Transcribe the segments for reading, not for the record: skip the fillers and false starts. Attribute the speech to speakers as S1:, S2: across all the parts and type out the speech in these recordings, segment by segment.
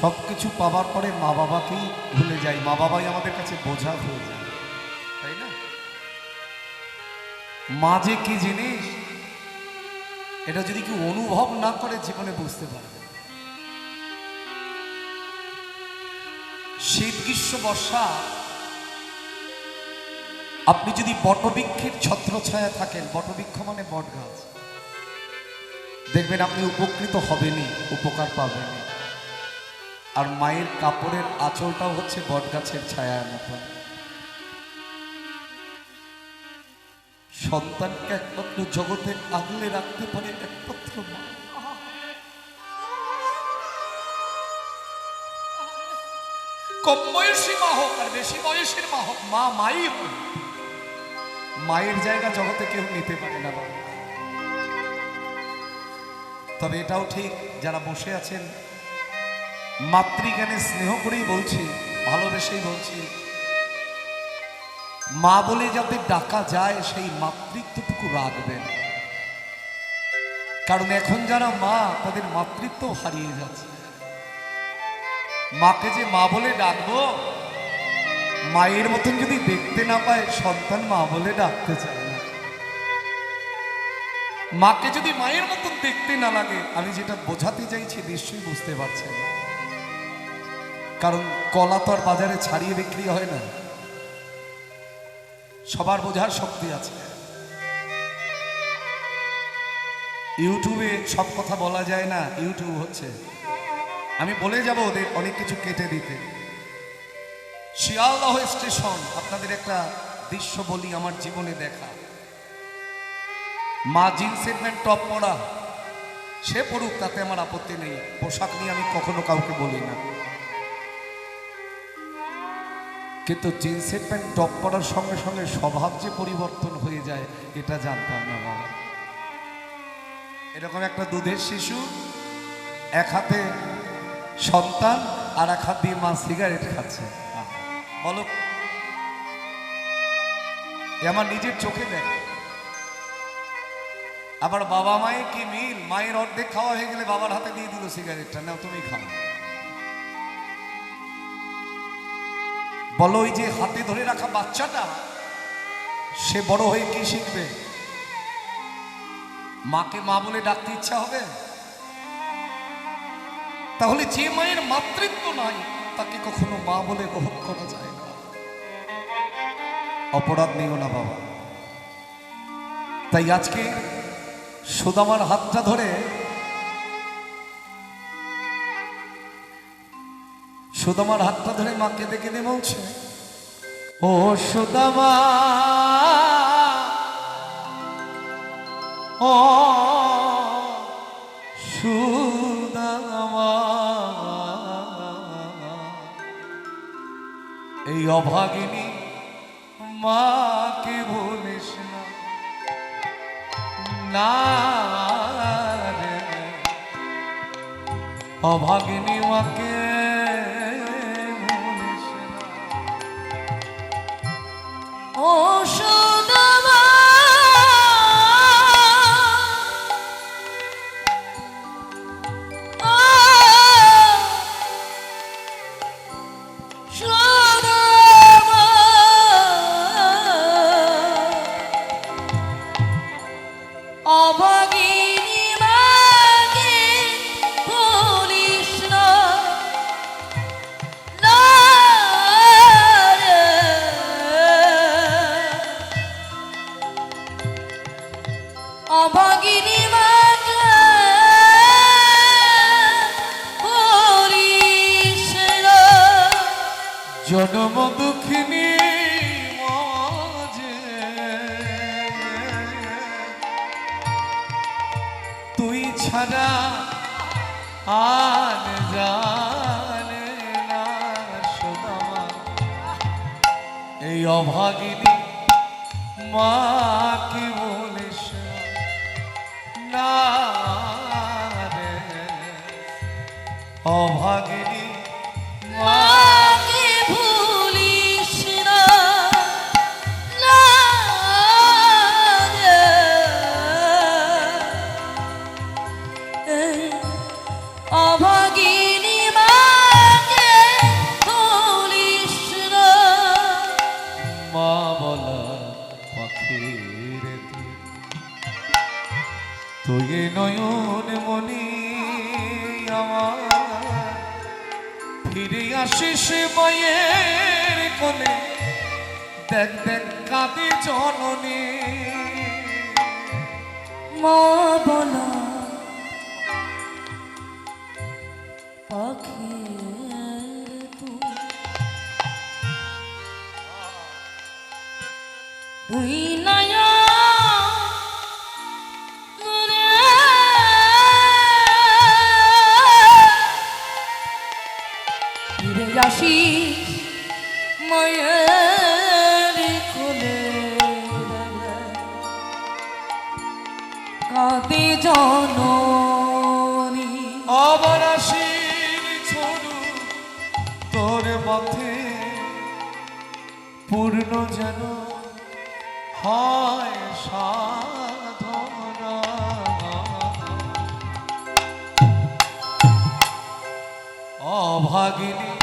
S1: সবকিছু পাওয়ার পরে মা বাবাকেই ভুলে যাই, মা বাবাই আমাদের কাছে বোঝা হয়ে যায়, তাই না? মা যে কি জিনিস এটা যদি কেউ অনুভব না করে জীবনে বুঝতে পারবে। শীত গ্রীষ্ম বর্ষা আপনি যদি বটবৃক্ষের ছত্রছায়া থাকেন, বটবৃক্ষ মানে বট গাছ, দেখবেন আপনি উপকৃত হবেনই, উপকার পাবেনই। আর মায়ের কাপড়ের আঁচলটাও হচ্ছে বট গাছের ছায়ার মতো। সন্তানকে একমাত্র জগতে আগলে রাখতে পারে একমাত্র মা। কম বয়সী মা হোক আর বেশি বয়সের মা হোক, মা মাই হোক, মায়ের জায়গা জগতে কেউ নিতে পারে না বাবা। তবে এটাও ঠিক, যারা বসে আছেন মাতৃজ্ঞানে স্নেহ করেই বলছি, ভালোবেসেই বলছি, মা বলে যাতে ডাকা যায় সেই মাতৃত্বটুকু রাখবেন। কারণ এখন যারা মা তাদের মাতৃত্ব হারিয়ে যাচ্ছে। মাকে যে মা বলে ডাকবো, মায়ের মতন যদি দেখতে না পায় সন্তান মা বলে ডাকতে চায় না। মাকে যদি মায়ের মতন দেখতে না লাগে, আমি যেটা বোঝাতে চাইছি নিশ্চয়ই বুঝতে পারছেন। কারণ কলা তো আর বাজারে ছাড়িয়ে বিক্রি হয় না, সবার বোঝার শক্তি আছে। ইউটিউবে সব কথা বলা যায় না, ইউটিউব হচ্ছে, আমি বলে যাব ওদের অনেক কিছু কেটে দিতে। শিয়ালদহ স্টেশন, আপনাদের একটা দৃশ্য বলি আমার জীবনে দেখা। মা জিন্সের প্যান্ট টপ পরা, সে পড়ুক, তাতে আমার আপত্তি নেই, পোশাক নিয়ে আমি কখনো কাউকে বলি না। কিন্তু জিন্সের প্যান্ট টপ পরার সঙ্গে সঙ্গে স্বভাব যে পরিবর্তন হয়ে যায় এটা জানতাম না বাবা। এরকম একটা দুধের শিশু, এক হাতে সন্তান আর এক হাত দিয়ে মা সিগারেট খাচ্ছে, বলো এ আমার নিজের চোখে দেখ। আবার বাবা মায়ের কি মিল, মায়ের অর্ধেক খাওয়া হয়ে গেলে বাবার হাতে দিয়ে দিল সিগারেটটা, নাও তুমি খাও। বলো ওই যে হাতে ধরে রাখা বাচ্চাটা, সে বড় হয়ে কি শিখবে? মাকে মা বলে ডাকতে ইচ্ছা হবে? তাহলে যে মায়ের মাতৃত্ব নাই তাকে কখনো মা বলে গ্রহণ করা যায় না। অপরাধ নিও না বাবা। তাই আজকে সুদামার হাতটা ধরে, সুদামার হাতটা ধরে মা কেঁদে কেঁদে বলছে, ও সুদামা, ও সুদামা, এই অভাগিনী মাকে বলিস না, না রে, অভাগিনী মাকে বলিস না।
S2: ও সুদামা, ও সুদামা, অভাগিনী মাকে বলিস না, না রে, অভাগিনী মাকে বলিস না।
S1: জন্ম দুঃখিনী মাঝে তুই ছাড়া আর জানে না সুদামা, এই অভাগিনী মাকে বলিস না রে, অভাগিনী মা
S2: মাকে ভুলিস না, না রে, অভাগিনী মা
S1: ফিরে আসিস মায়ের কোলে, দেখ দেখ কাঁদে জননী।
S2: মা বলা পাখির তুই নয়া ফিরে আসিস মায়ের কোলে, কাঁদে জননী।
S1: আবার আসির ছোড়ু তোর পথে, পূর্ণ যেন হয় সাধনা। অভাগিনী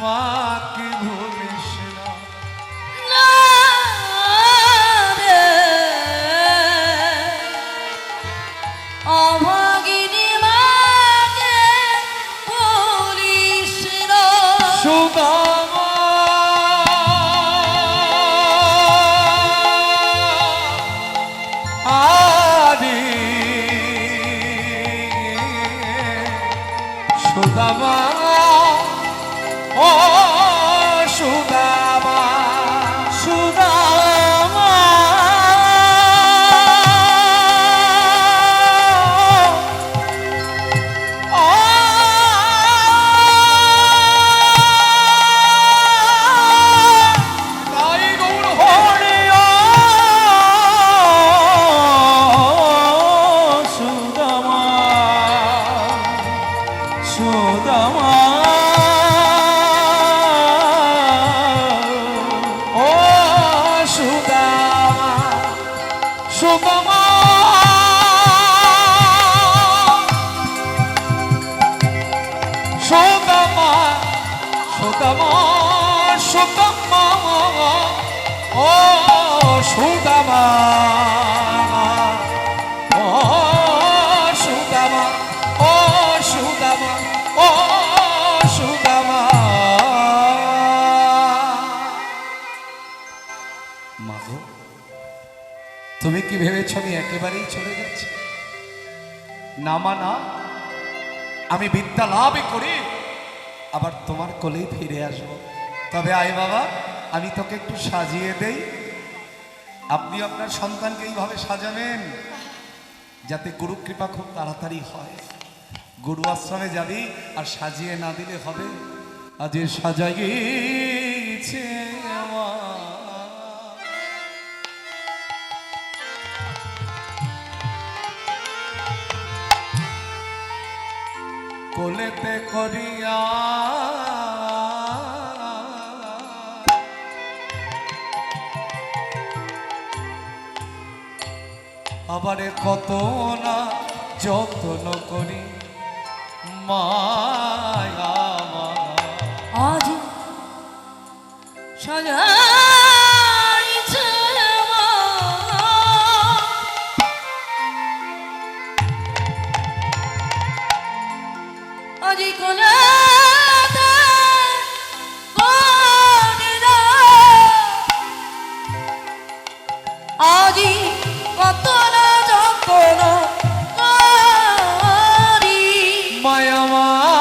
S1: মাকে ভুলিস না।
S2: না রে, অভাগিনী মাকে ভুলিস না।
S1: সুদামা আদি সুদামা, ও সুদামা, সুদামা তাই গৌর হরে সুদামা, সুদামা ও সুদামা, সুদামা সুদামা, সুদামা, সুদামা ও সুদামা, ও সুদামা, ও সুদামা, ও সুদামা। মাগো, তুমি কি ভেবেছ আমি একেবারেই চলে যাচ্ছি? না মা না, আমি বিদ্যা লাভই করি আবার তোমার কোলেই ফিরে আসবো। তবে আয় বাবা, আমি তোকে একটু সাজিয়ে দেই, আপনি আপনার সন্তানকে এইভাবে সাজাবেন যাতে গুরু কৃপা খুব তাড়াতাড়ি হয়। গুরু আশ্রমে যাবি আর সাজিয়ে না দিলে হবে। আজ সাজাইছে কোলেতে করিয়া আবারে কত না যত্ন করি মায়া
S2: আজ সাজাইছে মা, আজি কোলাতে করিয়া, আজি কত না যত্ন করি
S1: মায়া মায়া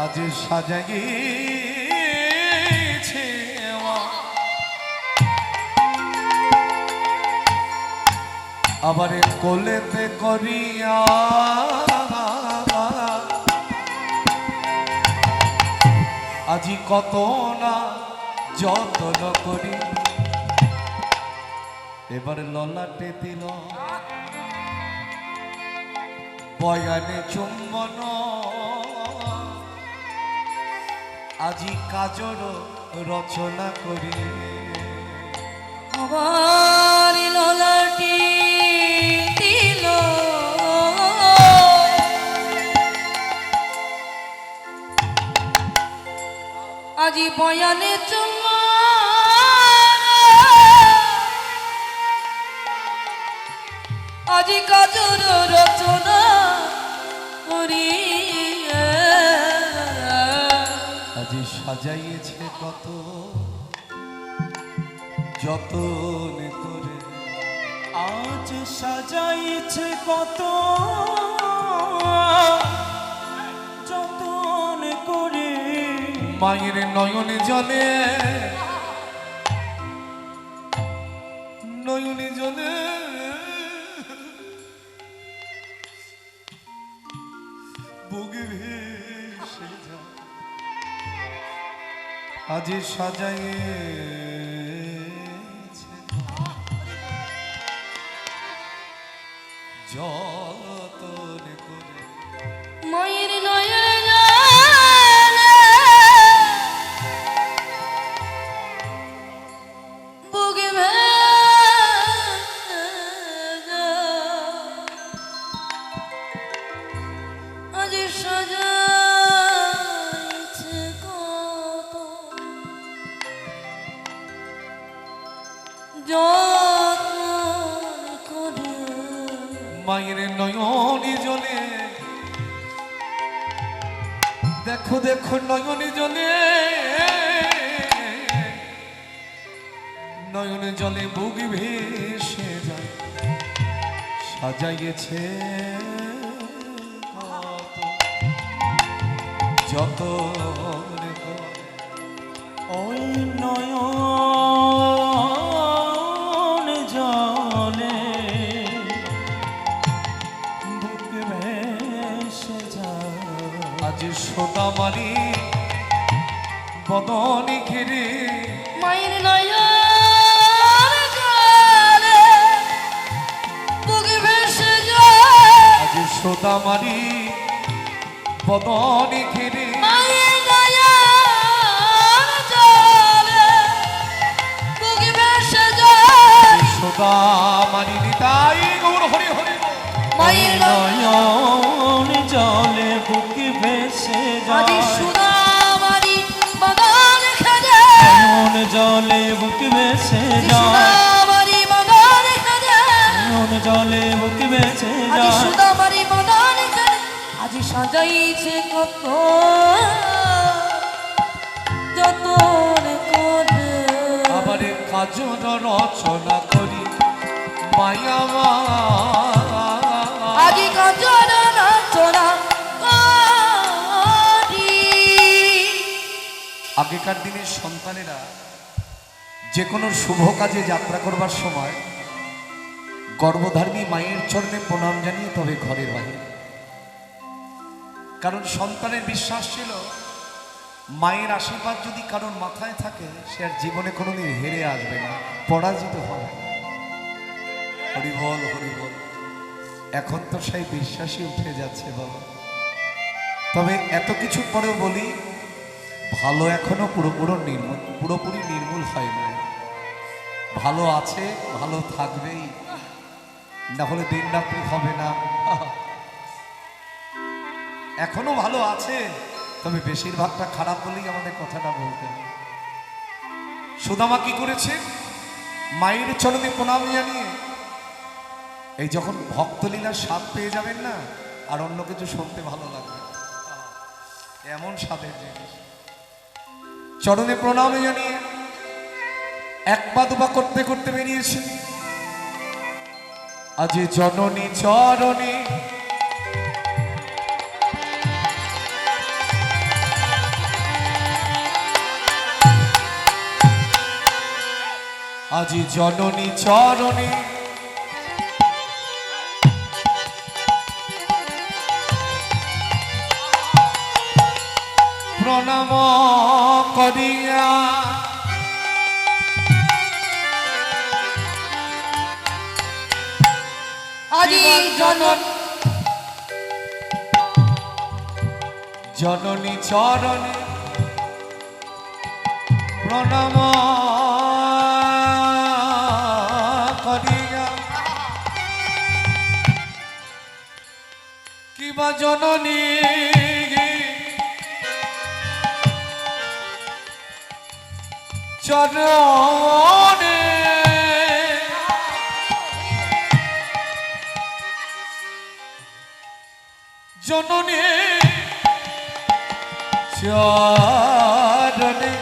S1: আজ সাজাইছে আবারে কোলেতে করিয়া আজি কত না যত্ন করি। এবারে ললাটে দিল বয়ানে চুম্বন, আজি কাজর রচনা করি।
S2: আমার ললাটি দিল আজি বয়ানে চুমা আজি কাজর রচনা করি
S1: আজি সাজাইয়েছে কত যতন করে,
S3: আজ সাজাইছে কত যতন করে,
S1: মায়ের নয়নে জলে নয়নে জলে বুকে ভেসে যায়। আজি সাজাইয়েছে যতন করে,
S2: মায়ের নয়ন বুকে আজ সাজাইছে কত যতন করে
S1: মায়ের নয়নে জলে দেখো দেখো নয়নে জলে নয়নে জলে বুক ভেসে যায়। সাজাইয়েছে কত যতন করে,
S3: ওই নয়ন জলে বুক ভেসে যায়।
S1: আজ সোদামারি বদনে ঘিরে
S2: মায়ের নয়ন জলে বুকে ভেসে যায়
S1: আজ সোদামারি বদনে ঘিরে
S2: মায়ের নয়ন জলে বুকে ভেসে যায়
S1: সোদামারি নিতাই গৌর হরি হরি বল।
S2: মায়ের
S3: নয়ন জলে বুক ভেসে
S2: আজি
S3: যায়।
S2: সুদামারি বাগান খাজে
S3: নয়ন জলে বুক ভেসে যায়।
S2: সুদামারি বাগান খাজে
S3: নয়ন জলে বুক ভেসে
S2: আজি
S3: যায়।
S2: সুদামারি বাগান খাজে আজি সাজাইছে কত যতন করে
S1: আবার কাজর রচনা করি মায়া
S2: আজি কাজর রচনা করি
S1: আগেকার দিনের সন্তানেরা যে কোনো শুভ কাজে যাত্রা করবার সময় গর্ভধারিণী মায়ের চরণে প্রণাম জানিয়ে তবে ঘরের বাইরে, কারণ সন্তানের বিশ্বাস ছিল মায়ের আশীর্বাদ যদি কারোর মাথায় থাকে সে আর জীবনে কোনোদিন হেরে আসবে না, পরাজিত হবে না। হরি বল হরি বল। এখন তো সেই বিশ্বাসই উঠে যাচ্ছে বাবা। তবে এত কিছু পরেও বলি, ভালো এখনো পুরোপুরি নির্মূল হয় না। ভালো আছে, ভালো থাকবেই, না হলে দিন রাত্রি হবে না। এখনো ভালো আছে, তবে বেশিরভাগটা খারাপ বলেই আমাদের কথাটা বলতে হবে। সুদামা কি করেছে? মায়ের চরণে প্রণাম জানিয়ে এই যখন ভক্তলীলার স্বাদ পেয়ে যাবেন না, আর অন্য কিছু শুনতে ভালো লাগবে, এমন স্বাদের জিনিস। চরণে প্রণাম জানিয়ে এক পা দুপা করতে করতে বেরিয়েছে। আজ জননী চরণে আজি জননী চরণে প্রণাম করিয়া
S2: আজি
S1: জননী চরণে প্রণাম জননী চরণে জননী চরণে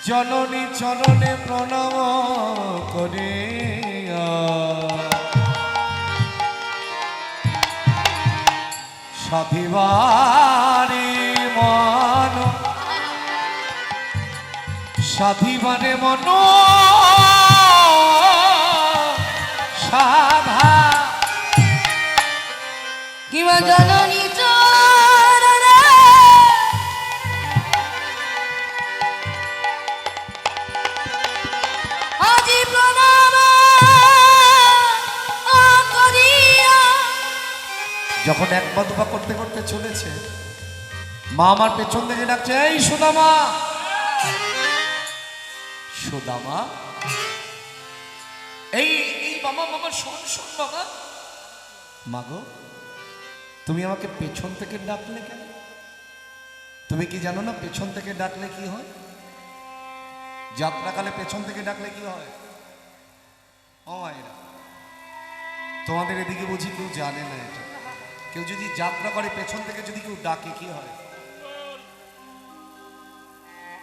S1: জননী চরণে প্রণাম করে সাধিবারে মন সাধিবারে মন সাধা
S2: কিবা জননী চরণে আজি প্রণাম করিয়া।
S1: যখন এক পা দুপা করতে করতে চলেছে, মা আমার পেছন থেকে ডাকছে, এই সুদামা সুদামা, এই এই মামা মামা শোন শোন বাবা। মাগো, তুমি আমাকে পেছন থেকে ডাকলে কেন? তুমি কি জানো না পেছন থেকে ডাকলে কি হয়? যাত্রাকালে পেছন থেকে ডাকলে কি হয়? ও মায়েরা, তোমাদের এদিকে বুঝি কেউ জানে না এটা। কেউ যদি যাত্রা করে পেছন থেকে যদি কেউ ডাকে কি হয়?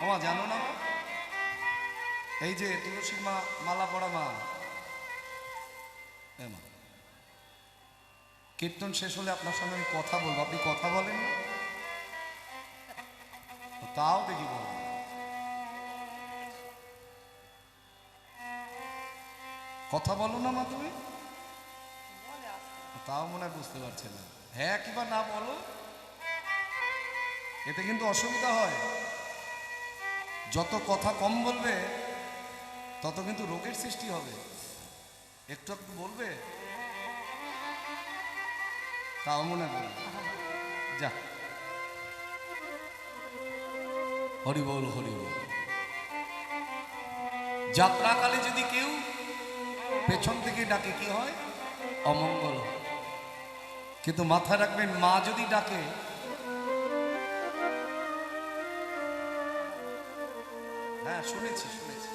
S1: আমা জানো না? এই যে তুলসী মা মালা পড়া মা, কীর্তন শেষ হলে আপনার সঙ্গে আমি কথা বলবো, আপনি কথা বলেন না? তাও দেখি বল, কথা বলো না মা তুমি? তাও মনে হয় বুঝতে পারছে না। হ্যাঁ কিবা না বলো, এতে কিন্তু অসুবিধা হয়। যত কথা কম বলবে তত কিন্তু রোগের সৃষ্টি হবে। একটু একটু বলবে, তাও মনে হয় যা। হরি বল হরি বল। যাত্রাকালে যদি কেউ পেছন থেকে ডাকে কি হয়? অমঙ্গল। কিন্তু মাথায় রাখবেন, মা যদি ডাকে, হ্যাঁ শুনেছি শুনেছি,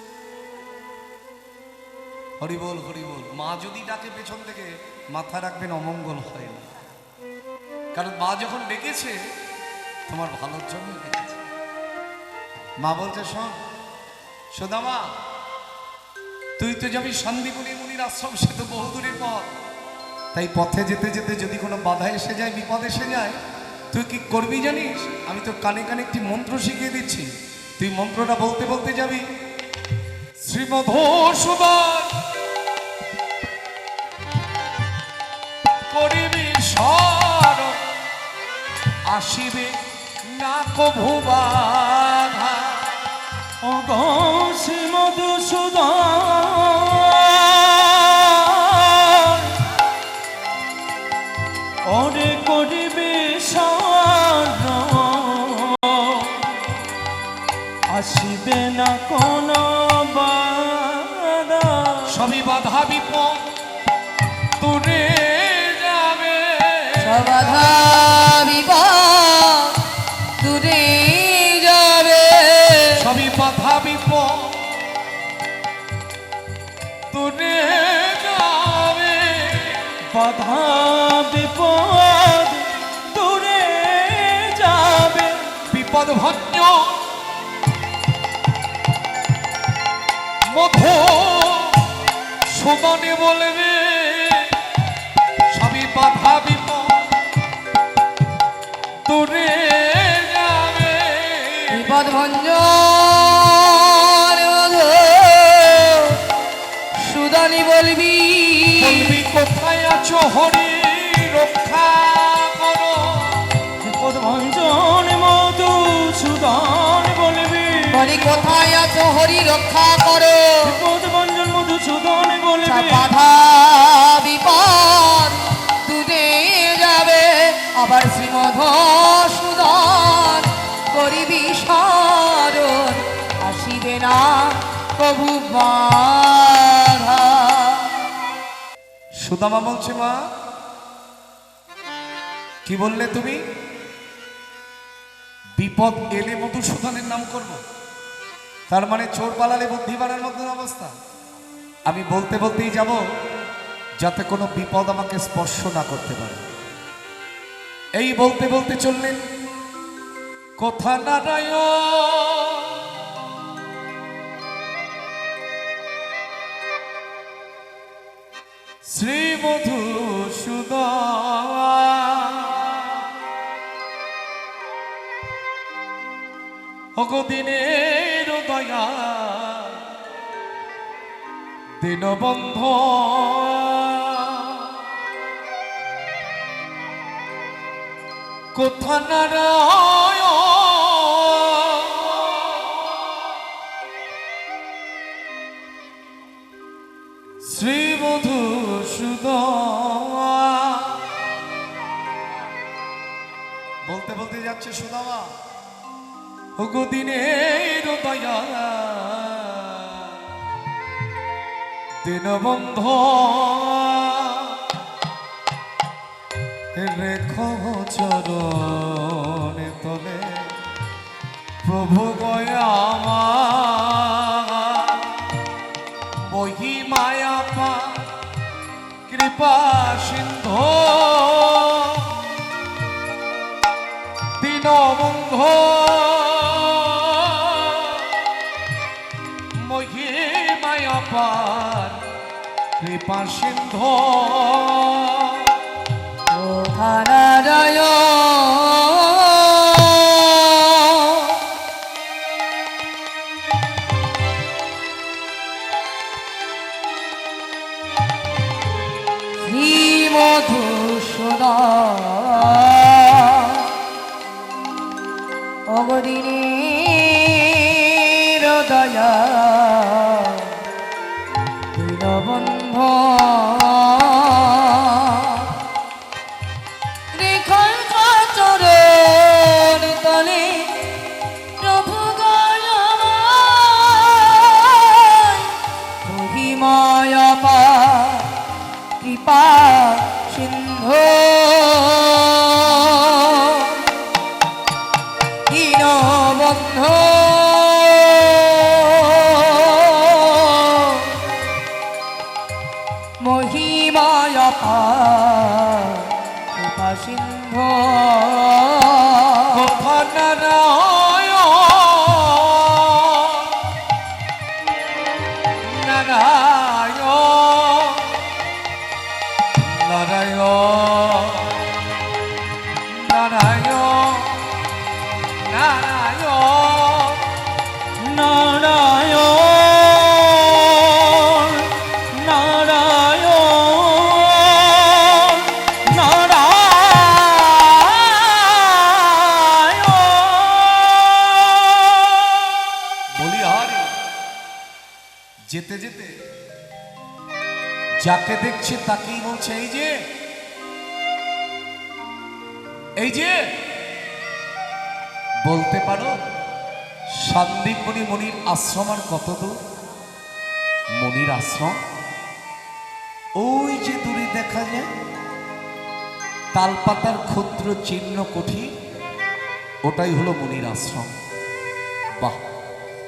S1: হরি বল হরি বল, মা যদি ডাকে পেছন থেকে, মাথায় রাখবেন অমঙ্গল হয় না। কারণ মা যখন ডেকেছে তোমার ভালোর জন্য ডেকেছে। মা বলছে, শোন সুদামা, তুই তো যাবি শান্তিপুরী মুনির আশ্রম, সে তো বহুদূরের পথ। তাই পথে যেতে যেতে যদি কোনো বাধা এসে যায়, বিপদ এসে যায়, তুই কি করবি জানিস? আমি তো কানে কানে একটি মন্ত্র শিখিয়ে দিচ্ছি, তুই মন্ত্রটা বলতে বলতে যাবি। শ্রীমধুসূদন করিবি শরণ, আসিবে না কভু বাধা।
S3: ও গো শ্রী মধুসূদন, ওরে করিবে শরণ, আসিবে না কোন বাধা।
S1: সবই বাধা বিপদ দূরে যাবে,
S2: সবাধা বিপদ দূরে যাবে।
S1: সবই বাধা বিপদ দূরে যাবে,
S3: বাধা বিপদ দূরে যাবে।
S1: বিপদ ভঞ্জ মধু সুদনে বলবে, সবই বাধা বিপদ দূরে যাবে।
S2: বিপদ ভঞ্জন সুদানি বলবি,
S1: বলবি কোথায় আছো হরি রক্ষা করো।
S3: বিপদ ভঞ্জন মধুসূদন বলবি,
S2: বলি কোথায় আছো হরি রক্ষা করো।
S3: বিপদ ভঞ্জন মধুসূদন বলবি,
S2: বাধা বিপদ দূরে যাবে। আবার শ্রীমধুসূদন করিবি শরণ, আসিবে না কভু বাধা।
S1: সুদামা বলছে, মা কি বললে তুমি? বিপদ এলে মধুসূদনের নাম করব? তার মানে চোর পালালে বুদ্ধি বাড়ার মধ্যে অবস্থা। আমি বলতে বলতেই যাব যাতে কোনো বিপদ আমাকে স্পর্শ না করতে পারে। এই বলতে বলতে চললেন। কোথা নারায়ণ শ্রী মধুসূদন অগদিনের দয়া দীনবন্ধু কোথা নারায়ণ শ্রী মধুসূদন। বলতে বলতে যাচ্ছে সুদামা, দিনের দয়া দীনবন্ধু রেখো চরণে তলে প্রভু গয়া মহিমায়া পা কৃপা সিন্ধু দীনবন্ধু মহিমায়া পার কৃপা সিন্ধু
S2: শ্রী মধুসূদন অগদিনের দয়া দীনবন্ধু রেখল চরণ তলে প্রভু গয়াময় মহিমায় অপার কৃপা সিন্ধু দীনবন্ধু মহিমায় অপার কৃপা সিন্ধু
S1: যেতে যেতে যাকে দেখছে তাকেই বলছে, এই যে বলতে পারো সন্দীপমণি মনির আশ্রম আর কত দূর? মনির আশ্রম ওই যে দূরে দেখা যায় তালপাতার ক্ষুদ্র চিহ্ন কুঠি, ওটাই হলো মনির আশ্রম। বাহ,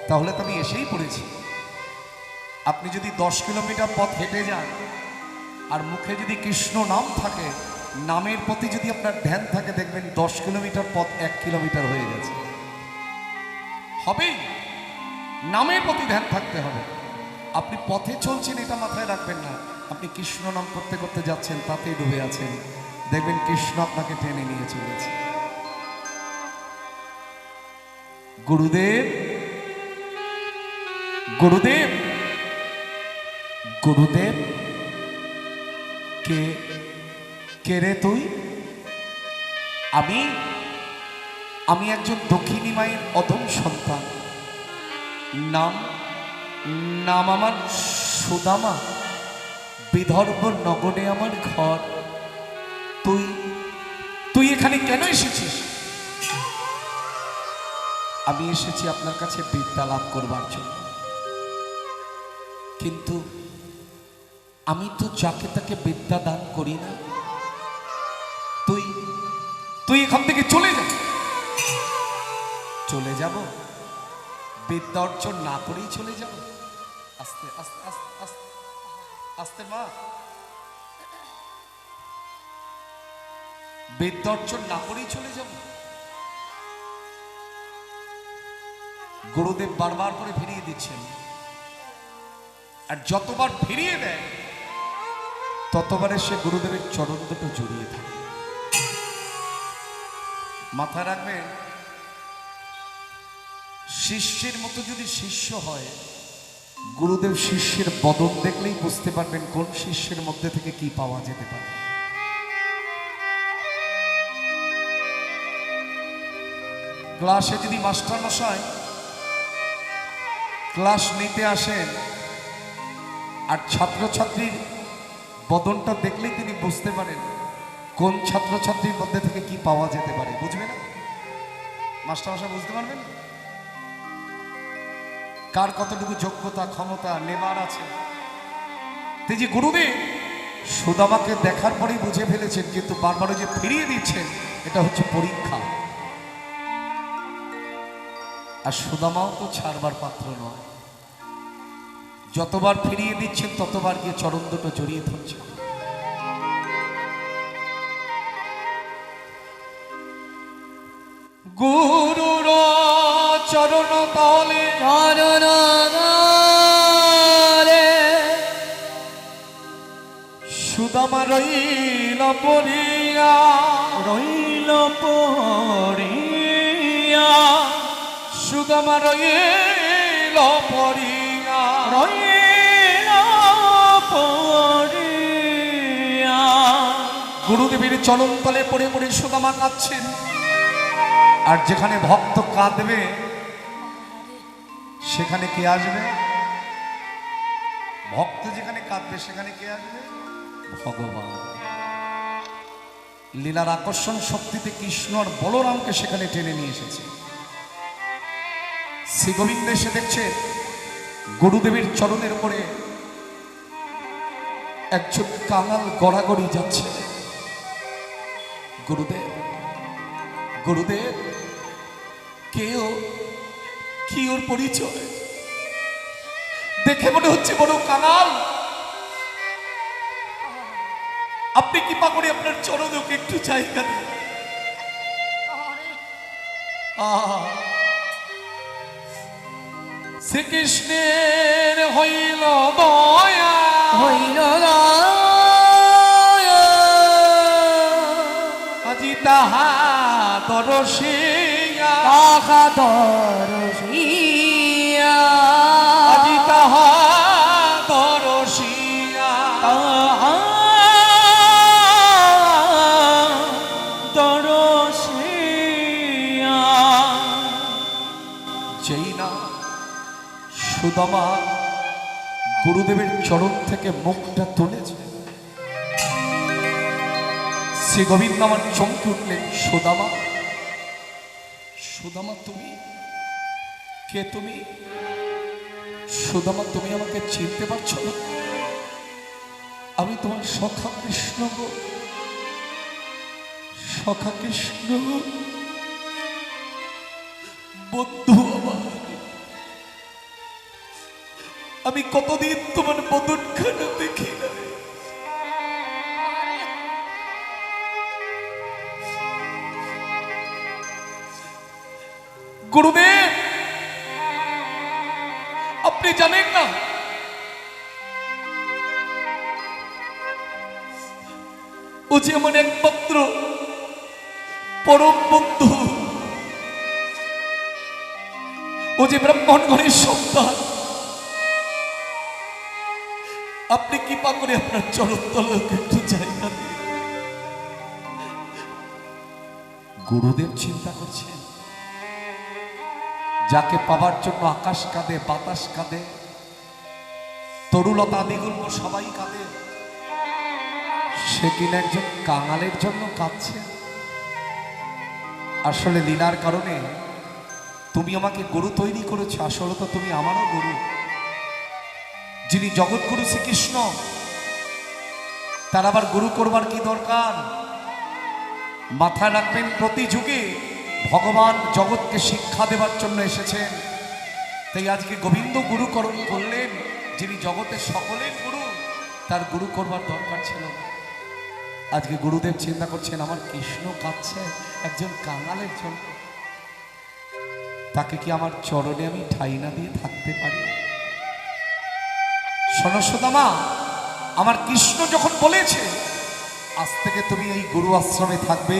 S1: তাহলে তো আমি এসেই পড়েছি। আপনি যদি 10 কিলোমিটার পথ হেঁটে যান আর মুখে যদি কৃষ্ণ নাম থাকে, নামের প্রতি যদি আপনার ধ্যান থাকে, দেখবেন 10 কিলোমিটার পথ 1 কিলোমিটার হয়ে গেছে। হবেই, নামের প্রতি ধ্যান থাকতে হবে। আপনি পথে চলছেন এটা মাথায় রাখবেন না, আপনি কৃষ্ণ নাম করতে করতে যাচ্ছেন, তাতেই ডুবে আছেন, দেখবেন কৃষ্ণ আপনাকে টেনে নিয়ে চলেছে। গুরুদেব গুরুদেব গুরুদেব কে কে রে তুই? আমি একজন দক্ষিণী মায়ের অধম সন্তান। নাম নাম আমার সুদামা। বিদর্ভ নগরে আমার ঘর। তুই তুই এখানে কেন এসেছিস? আমি এসেছি আপনার কাছে বিদ্যা লাভ করবার জন্য, কিন্তু আমি তো যাকে তাকে বিদ্যা দান করি না। তুই তুই এখান থেকে চলে যা। চলে যাব? বিদ্যা অর্জন না করেই চলে যাব? আস্তে আস্তে আস্তে আস্তে আস্তে মা, বিদ্যা অর্জন না করেই চলে যাব? গুরুদেব বারবার করে ফিরিয়ে দিচ্ছেন, আর যতবার ফিরিয়ে দেয় ততবারে সে গুরুদেবের চরণ দুটো জড়িয়ে থাকে। মাথায় রাখবেন, শিষ্যের মতো যদি শিষ্য হয়, গুরুদেব শিষ্যের বদন দেখলেই বুঝতে পারবেন কোন শিষ্যের মধ্যে থেকে কি পাওয়া যেতে পারে। ক্লাসে যদি মাস্টার মশাই ক্লাস নিতে আসেন আর ছাত্রছাত্রীর বদনটা দেখলেই তিনি বুঝতে পারেন কোন ছাত্রছাত্রীর মধ্যে থেকে কি পাওয়া যেতে পারে। বুঝবে না মাস্টার মশাই? বুঝতে পারবেন কার কতটুকু যোগ্যতা ক্ষমতা নেবার আছে। যে গুরুদেব সুদামাকে দেখার পরেই বুঝে ফেলেছেন, কিন্তু বারবার যে ফিরিয়ে দিচ্ছেন এটা হচ্ছে পরীক্ষা। আর সুদামাও তো ছাড়বার পাত্র নয়, যতবার ফিরিয়ে দিচ্ছেন ততবার গিয়ে চরণ দুটো জড়িয়ে ধরছে। গুরুর চরণ তলে
S2: চরণ তলে
S1: সুদামা রইল পড়িয়া,
S3: রইল পড়িয়া,
S1: সুদামা রইল পড়িয়া,
S3: রইল পড়িয়া।
S1: গুরুদেবের চরণ তলে পড়ে পড়ে সুদামা কাঁদছেন। আর যেখানে ভক্ত কাঁদবে সেখানে কে আসবে? ভক্ত যেখানে কাঁদবে সেখানে কে আসবে? ভগবান। লীলার আকর্ষণ শক্তিতে কৃষ্ণ আর বলরামকে সেখানে টেনে নিয়ে এসেছে। শ্রী গোবিন্দ এসে দেখছে গুরুদেবের চরণের উপরে একজন কাঙাল গড়াগড়ি যাচ্ছে। গুরুদেব, গুরুদেব, কেউ কি ওর পরিচয়? দেখে মনে হচ্ছে বড় কাঙাল। আপনি কৃপা করে আপনার চরণে ওকে একটু জায়গা দিন। শ্রীকৃষ্ণের হইল দয়া,
S2: হইল
S1: আজি তাহা দরশিয়া,
S2: তাহা দরশিয়া,
S1: আজি তাহা দরশিয়া,
S3: দরশিয়া।
S1: যেই না সুদামা গুরুদেবের চরণ থেকে মুখটা তুলেছে, শ্রী গোবিন্দ আমার চমকে উঠলেন। সুদামা, সুদামা তুমি কে? তুমি সুদামা, তুমি আমাকে চিনতে পারছো না? আমি তোমার সখা কৃষ্ণ গো, সখা কৃষ্ণ, বন্ধু আমার। আমি কতদিন তোমার বদন খানা দেখি না। গুরুদেব, আপনি জানেন না ও যে আমার একমাত্র পরম বন্ধু, ও যে ব্রাহ্মণ ঘরের সন্তান। আপনি কৃপা করে আপনার চরণ তলে একটু জায়গা দিন। গুরুদেব চিন্তা করছেন, যাকে পাবার জন্য আকাশ কাঁদে, বাতাস কাঁদে, তরুলতা আদিগুল্ম সবাই কাঁদে, সে কিনা একজন কাঙালের জন্য কাঁদছে। আসলে লীলার কারণে তুমি আমাকে গরু তৈরি করেছো, আসলে তো তুমি আমারও গরু। যিনি জগৎগুরু শ্রীকৃষ্ণ তার আবার গুরু করবার কি দরকার? মাথায় রাখবেন, প্রতি যুগে ভগবান জগৎকে শিক্ষা দেবার জন্য এসেছেন। তাই আজকে গোবিন্দ গুরুকরণ করলেন, যিনি জগতের সকলের গুরু, তার গুরু করবার দরকার ছিল না। আজকে গুরুদেব চিন্তা করছেন আমার কৃষ্ণ কাঁদছে একজন কাঙালের জন্য, তাকে কি আমার চরণে আমি ঠাই না দিয়ে থাকতে পারি? শোনো সুদামা, আমার কৃষ্ণ যখন বলেছে আজ থেকে তুমি এই গুরু আশ্রমে থাকবে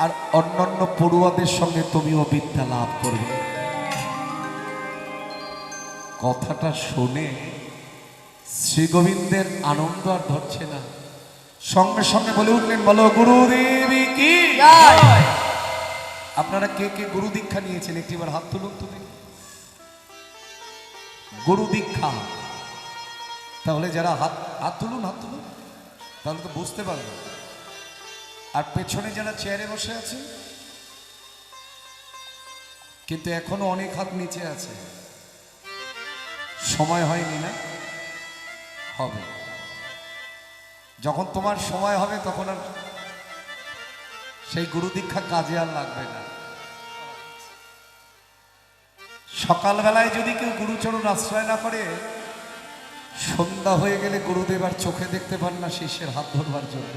S1: আর অন্যান্য পড়ুয়াদের সঙ্গে তুমিও বিদ্যা লাভ করবে, কথাটা শুনে শ্রী গোবিন্দের আনন্দ আর ধরছে না। সঙ্গে সঙ্গে বলে উঠলেন, বলো গুরুদেবী কি
S2: জয়।
S1: আপনারা কে কে গুরু দীক্ষা নিয়েছেন একটিবার হাত তুলুন তো দেখি। গুরু দীক্ষা, তাহলে যারা হাত হাত তুলুন, হাত তুলুন, তাহলে তো বুঝতে পারবেন। আর পেছনে যারা চেয়ারে বসে আছে, কিন্তু এখনো অনেক হাত নিচে আছে, সময় হয়নি না? হবে, যখন তোমার সময় হবে তখন আর সেই গুরু দীক্ষা কাজে আর লাগবে না। সকালবেলায় যদি কেউ গুরুচরণ আশ্রয় না করে, সন্ধ্যা হয়ে গেলে গুরুদেব আর চোখে দেখতে পান না শিষ্যের হাত ধরবার জন্য।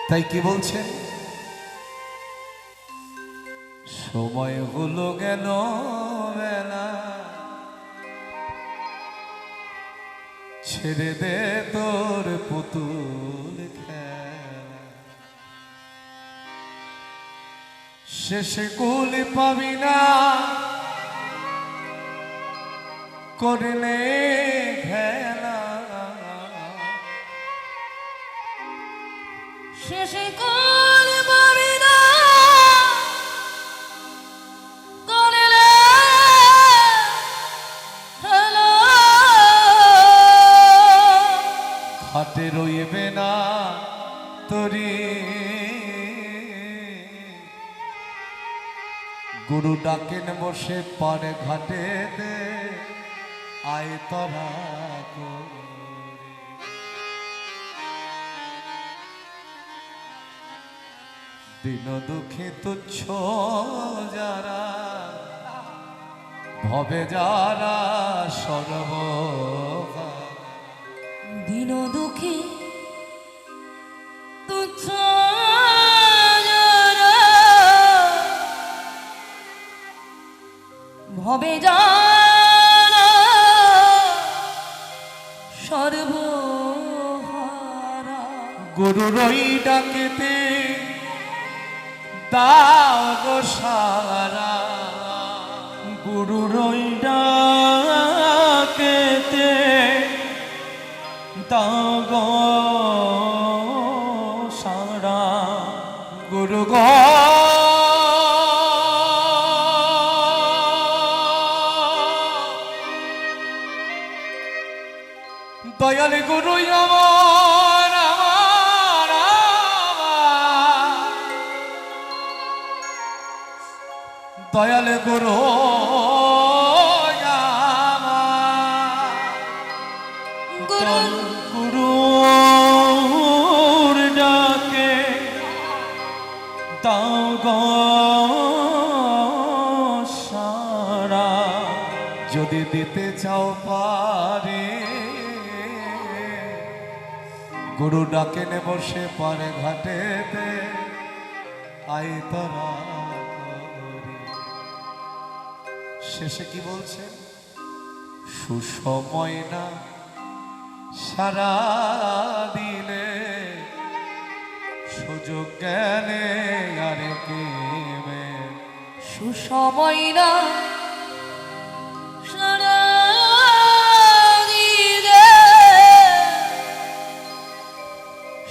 S1: তাই কি বলছেন, সময় হলো গেল বেলা, ছেড়ে দে তোর পুতুল খেলা, শেষে কুল পাবি না করলে খেলা,
S2: শেষে কোন পাবি না করলে হলো,
S1: ঘাটে রইবে না তরি, গুরু ডাকেন বসে পারে ঘাটে দে আয় তরা করে। দিন দুঃখে তুচ্ছ যারা, ভবে যারা সর্বহারা,
S2: দিন দুঃখী তুচ্ছ ভবে জানা সর্বহারা,
S1: গুরুর ওই ডাকেতে দাও গো সারা,
S3: গুরুর ওই ডাকেতে দাও গো সারা,
S1: গুরু গো দয়াল গুরু আমার আমার আমার, দয়াল গুরু আমার,
S2: গুরু
S3: গুরুর ডাকে দাও গো সারা,
S1: যদি দিতে চাও পারে, গুরু ডাকেন বসে পারে ঘাটেতে আই তারা করে। শেষে কি বলছেন, সুসময় না সারা দিলে, সুযোগ গেলে আরে কেবে,
S2: সুসময় না সারা দিলে,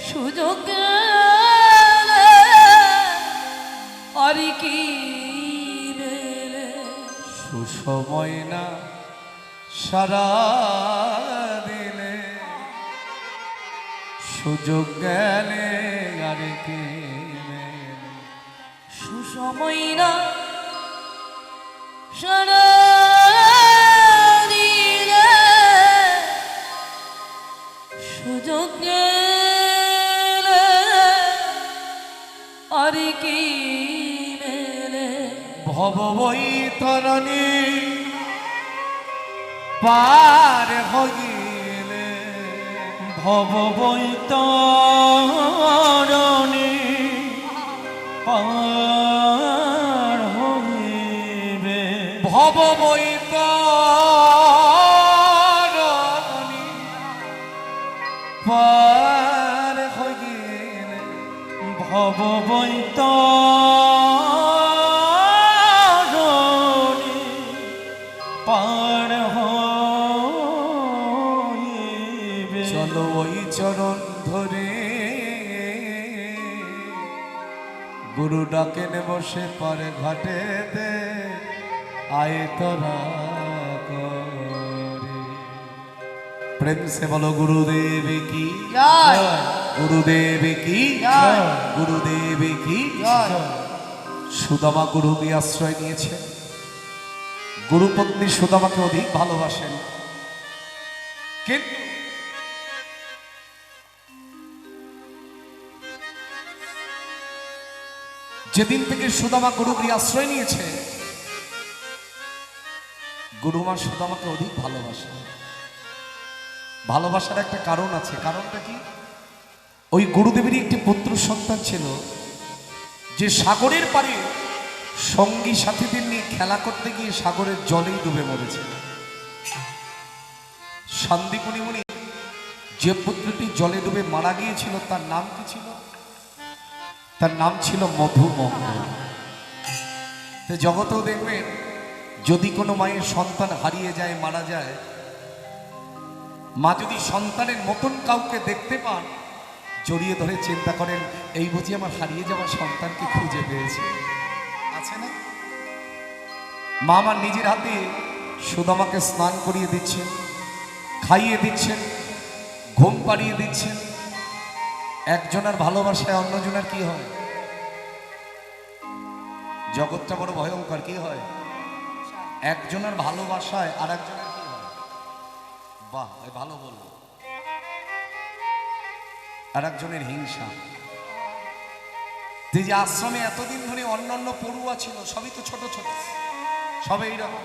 S2: সুযোগ গেলে আর কি মেলে,
S1: সুসময় না সারা দিলে, সুযোগ গেলে আরে কে মেলে,
S2: সুসময় না সারা দিলে, কি মেলে
S1: ভব বৈতরণী পার হইলে
S3: ভব বৈতরণী পার হইবে
S1: ভব বৈতরণী পার হইলে
S3: ভব বৈতরণী পার হইবে
S1: চলো ওই চরণ ধরে গুরু ডাকেন বসে পারে ঘাটে দে আয় তোরা করে প্রেম সে বলো গুরুদেব কি
S2: জয়।
S1: গুরুদেব কি
S2: জয়।
S1: গুরুদেব কি
S2: জয়।
S1: সুদামা গুরুকে আশ্রয় নিয়েছেন গুরুপত্নী সুদামাকে অধিক ভালোবাসেন কিন্তু যেদিন থেকে সুদামা গুরুকে আশ্রয় নিয়েছে গুরুমা সুদামাকে অধিক ভালোবাসে ভালোবাসার একটা কারণ আছে কারণটা কি ওই গুরুদেবেরই একটি পুত্র সন্তান ছিল যে সাগরের পাড়ে সঙ্গী সাথীদের নিয়ে খেলা করতে গিয়ে সাগরের জলেই ডুবে মরেছে শান্তিপুনি মুনি যে পুত্রটি জলে ডুবে মারা গিয়েছিল তার নাম কি ছিল তার নাম ছিল মধুমঙ্গল তো জগতেও দেখবেন যদি কোনো মায়ের সন্তান হারিয়ে যায় মারা যায় মা যদি সন্তানের মতন কাউকে দেখতে পান জড়িয়ে ধরে চিন্তা করেন এই বুঝি আমার হারিয়ে যাওয়া সন্তানকে খুঁজে পেয়েছে আছে না মা আমার নিজের হাতে সুদামাকে স্নান করিয়ে দিচ্ছেন খাইয়ে দিচ্ছেন ঘুম পাড়িয়ে দিচ্ছেন একজনের ভালোবাসায় অন্যজনের কি হয় জগৎটা বড় ভয়ঙ্কর কি হয় একজনের ভালোবাসায় আর একজনের কি হয় বাহ ভালো বলবো আর একজনের হিংসা যে যে আশ্রমে এতদিন ধরে অন্যান্য পড়ুয়া ছিল সবই তো ছোট ছোট সবাই এইরকম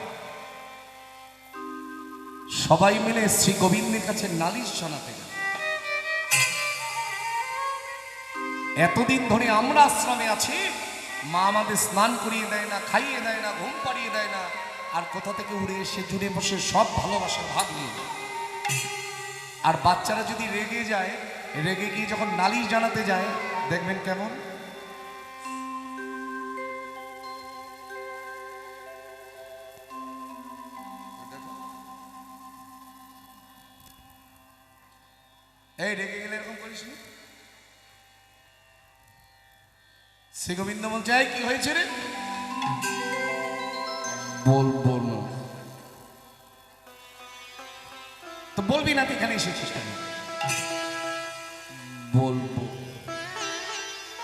S1: সবাই মিলে শ্রী গোবিন্দের কাছে নালিশ জানাতে গেল এতদিন ধরে আমরা আশ্রমে আছি মা আমাদের স্নান করিয়ে দেয় না খাইয়ে দেয় না ঘুম পাড়িয়ে দেয় না আর কোথা থেকে উড়ে এসে জুড়ে বসে সব ভালোবাসার ভাগ নিয়ে যায় আর বাচ্চারা যদি রেগে যায় রেগে গিয়ে যখন নালিশ জানাতে যায় দেখবেন কেমন এই রেগে গেলে এরকম করিস না শ্রী গোবিন্দ বলছে এই কি হয়েছে রে বলবো না তো বলবি না তো এখানে এসেছিস কেন বলবো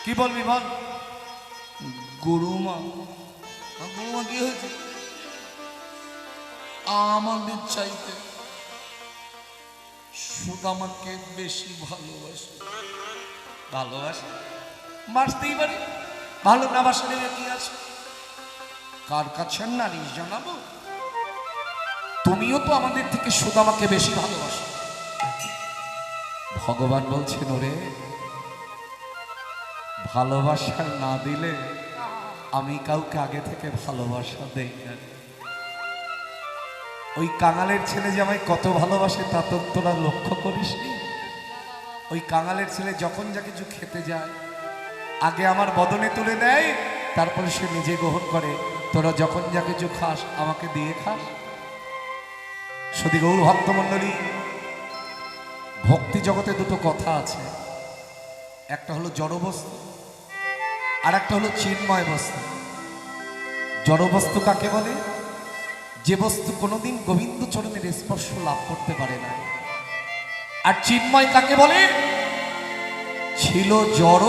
S1: কি বলবি বল গুরুমা গুরুমা কি হয়েছে আমাদের চাইতে সুদামাকে বেশি ভালোবাসে ভালোবাসে বাসতেই পারে ভালো না বাসলে কি আছে কার কাছে নালিশ জানাবো তুমিও তো আমাদের থেকে সুদামাকে বেশি ভালোবাসো ভগবান বলছেন ওরে ভালোবাসা না দিলে আমি কাউকে আগে থেকে ভালোবাসা দেই না ওই কাঙালের ছেলে যে আমায় কত ভালোবাসে তা তো তোরা লক্ষ্য করিস নি ওই কাঙালের ছেলে যখন যা কিছু খেতে যায় আগে আমার বদনে তুলে দেয় তারপরে সে নিজে গ্রহণ করে তোরা যখন যা কিছু খাস আমাকে দিয়ে খাস শুধু গৌর ভক্তমণ্ডলী ভক্তি জগতে দুটো কথা আছে একটা হলো জড় বস্তু আর একটা হলো চিন্ময় বস্তু জড় বস্তু কাকে বলে যে বস্তু কোনোদিন গোবিন্দ চরণের স্পর্শ লাভ করতে পারে না আর চিন্ময় কাকে বলে ছিল জড়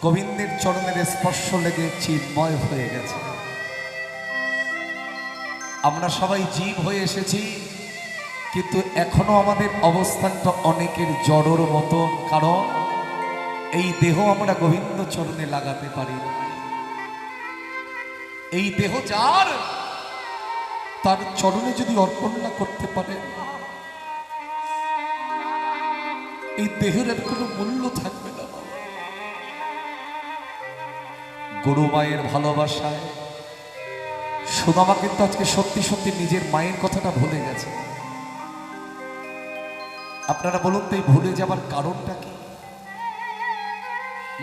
S1: গোবিন্দের চরণের স্পর্শ লেগে চিন্ময় হয়ে গেছে আমরা সবাই জীব হয়ে এসেছি কিন্তু এখনো আমাদের অবস্থানটা অনেকের জড়র মতো কারণ এই দেহ আমরা গোবিন্দ চরণে লাগাতে পারি না। এই দেহ যার, তার চরণে যদি অর্পণ না করতে পারে, এই দেহের আর কোনো মূল্য থাকবে না। গরু মায়ের ভালোবাসায় সুদামা কিন্তু আজকে সত্যি সত্যি নিজের মায়ের কথাটা ভুলে গেছে। আপনারা বলুন তো এই ভুলে যাবার কারণটা কি?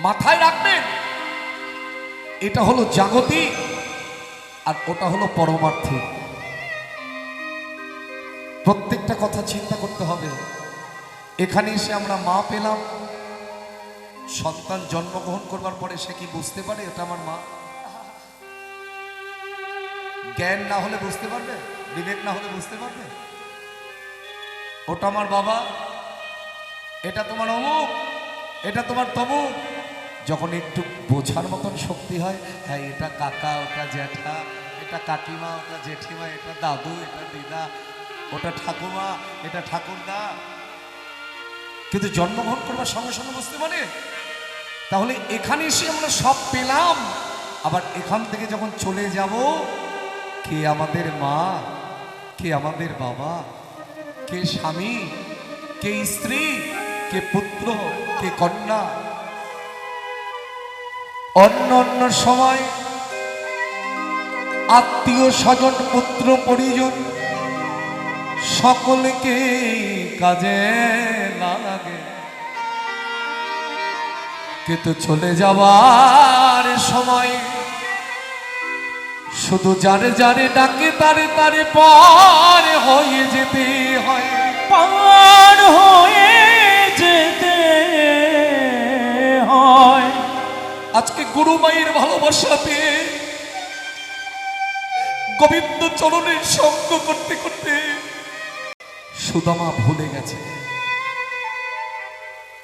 S1: মাথায় রাখবেন, এটা হলো জাগতিক আর ওটা হলো পরমার্থিক। প্রত্যেকটা কথা চিন্তা করতে হবে। এখানে এসে আমরা মা পেলাম, সন্তান জন্মগ্রহণ করবার পরে সে কি বুঝতে পারে এটা আমার মা? জ্ঞান না হলে বুঝতে পারবে, বিবেক না হলে বুঝতে পারবে ওটা আমার বাবা, এটা তোমার অমুক, এটা তোমার তমুক। যখন একটু বোঝার মতন শক্তি হয়, হ্যাঁ এটা কাকা, ওটা জ্যাঠা, এটা কাকিমা, ওটা জেঠিমা, এটা দাদু, এটা দিদা, ওটা ঠাকুমা, এটা ঠাকুরদা। কিন্তু জন্মগ্রহণ করবার সঙ্গে সঙ্গে বুঝতে পারে। তাহলে এখানে এসে আমরা সব পেলাম, আবার এখান থেকে যখন চলে যাব, কে আমাদের মা, কে আমাদের বাবা, কে স্বামী, কে স্ত্রী, কে পুত্র, কে কন্যা। অন্য অন্য সময় আত্মীয় স্বজন, পুত্র পরিজন সকলকে কাজে লাগে, কিন্তু চলে যাবার সময় শুধু যারে যারে ডাকে তারে তারে পার হয়ে যেতে হয়,
S3: পার হয়ে যেতে হয়।
S1: আজকে গুরু মায়ের ভালোবাসা পেয়ে গোবিন্দ চরণের সঙ্গ করতে করতে সুদামা ভুলে গেছে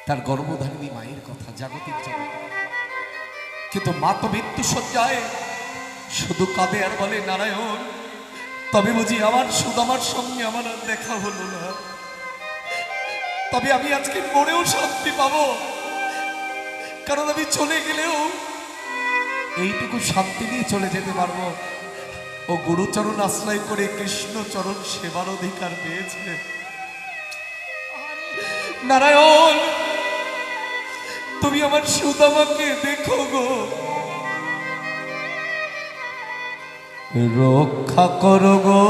S1: তার গর্ভধারিণী মায়ের কথা, জাগতিক জগতে। কিন্তু মা তো মৃত্যু শয্যায় শুধু কাঁদে আর বলে, নারায়ণ তবে বুঝি আমার সুদামার সঙ্গে আমার আর দেখা হলো না, তবে আমি আজকে মরেও শান্তি পাবো, কারণ আমি চলে গেলেও এইটুকু শান্তি নিয়ে চলে যেতে পারবো। ও গুরুচরণ আশ্রয় করে কৃষ্ণচরণ সেবার অধিকার পেয়েছে। নারায়ণ তুমি আমার সুদামাকে দেখো গো, রক্ষা করো গো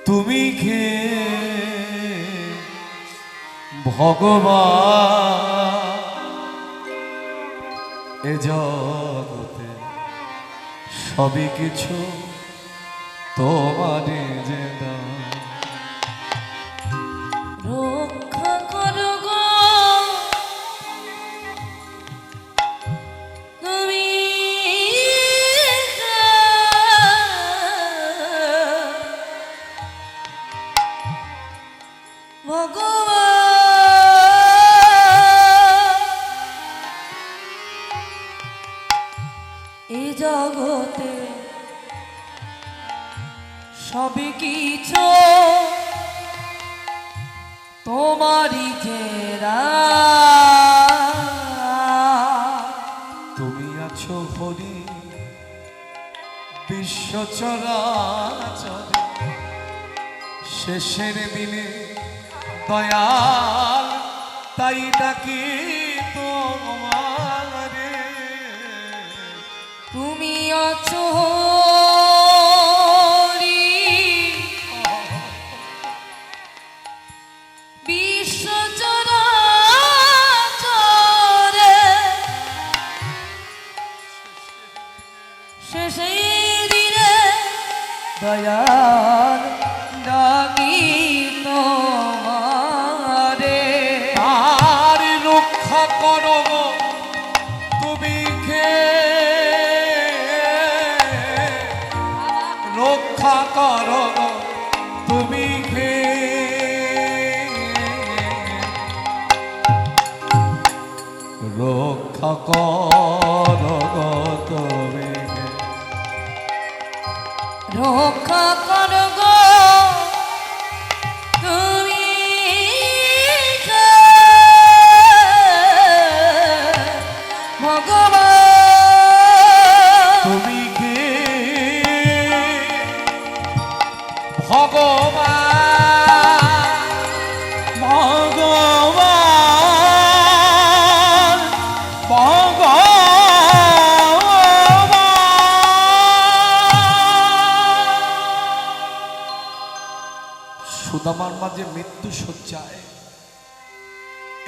S1: তুমি কে ভগবান, এ জগতে সবই কিছু তোমারে যে দাও।
S2: রক্ষা করো গো তুমি ভগবান, এই জগতে সবই কিছু তোমারই জেরা,
S1: তুমি আছো হরি বিশ্ব চরাচরে, শেষের দিনে দয়াল তাই ডাকি তোমারে।
S2: তুমি আছো বিশ্ব চরাচরে, শেষের দিনে দয়াল ডাকি তোমারে।
S1: আর রক্ষা করো গো তুমি কে, রক্ষা করো গো তুমি কে, রক্ষা করো গো তুমি কে,
S2: রক্ষা করো গো তুমি কে
S1: সুদামার মাঝে মৃত্যু শয্যায়,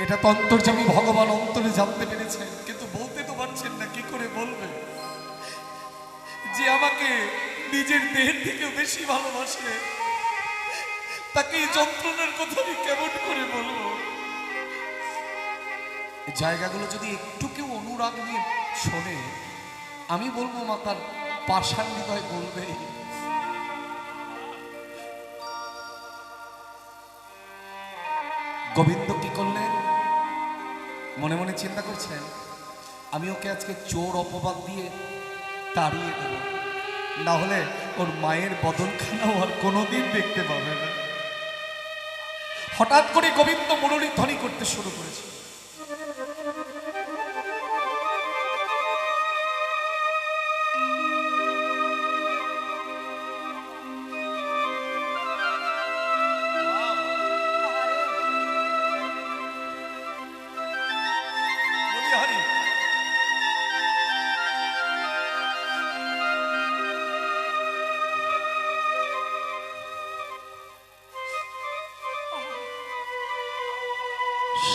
S1: এটা তো অন্তর্যামী ভগবান অন্তরে জানতে পেরেছেন, কিন্তু বলতে তো পারছেন না। কি করে বলবে যে আমাকে নিজের দেহের থেকেও বেশি ভালোবাসে, তাকে এই যন্ত্রণার কথা আমি কেমন করে বলবো? এই জায়গাগুলো যদি একটু কেউ অনুরাগ নিয়ে শোনে, আমি বলবো মা তার পাষাণ হৃদয় বলবে। গোবিন্দ কি করলেন? মনে মনে চিন্তা করছেন, আমি ওকে আজকে চোর অপবাদ দিয়ে তাড়িয়ে দেব, না হলে ওর মায়ের বদনখানাও আর কোনোদিন দেখতে পাবে না। হঠাৎ করে গোবিন্দ মুরলী ধ্বনি করতে শুরু করেছে। বলিহারি,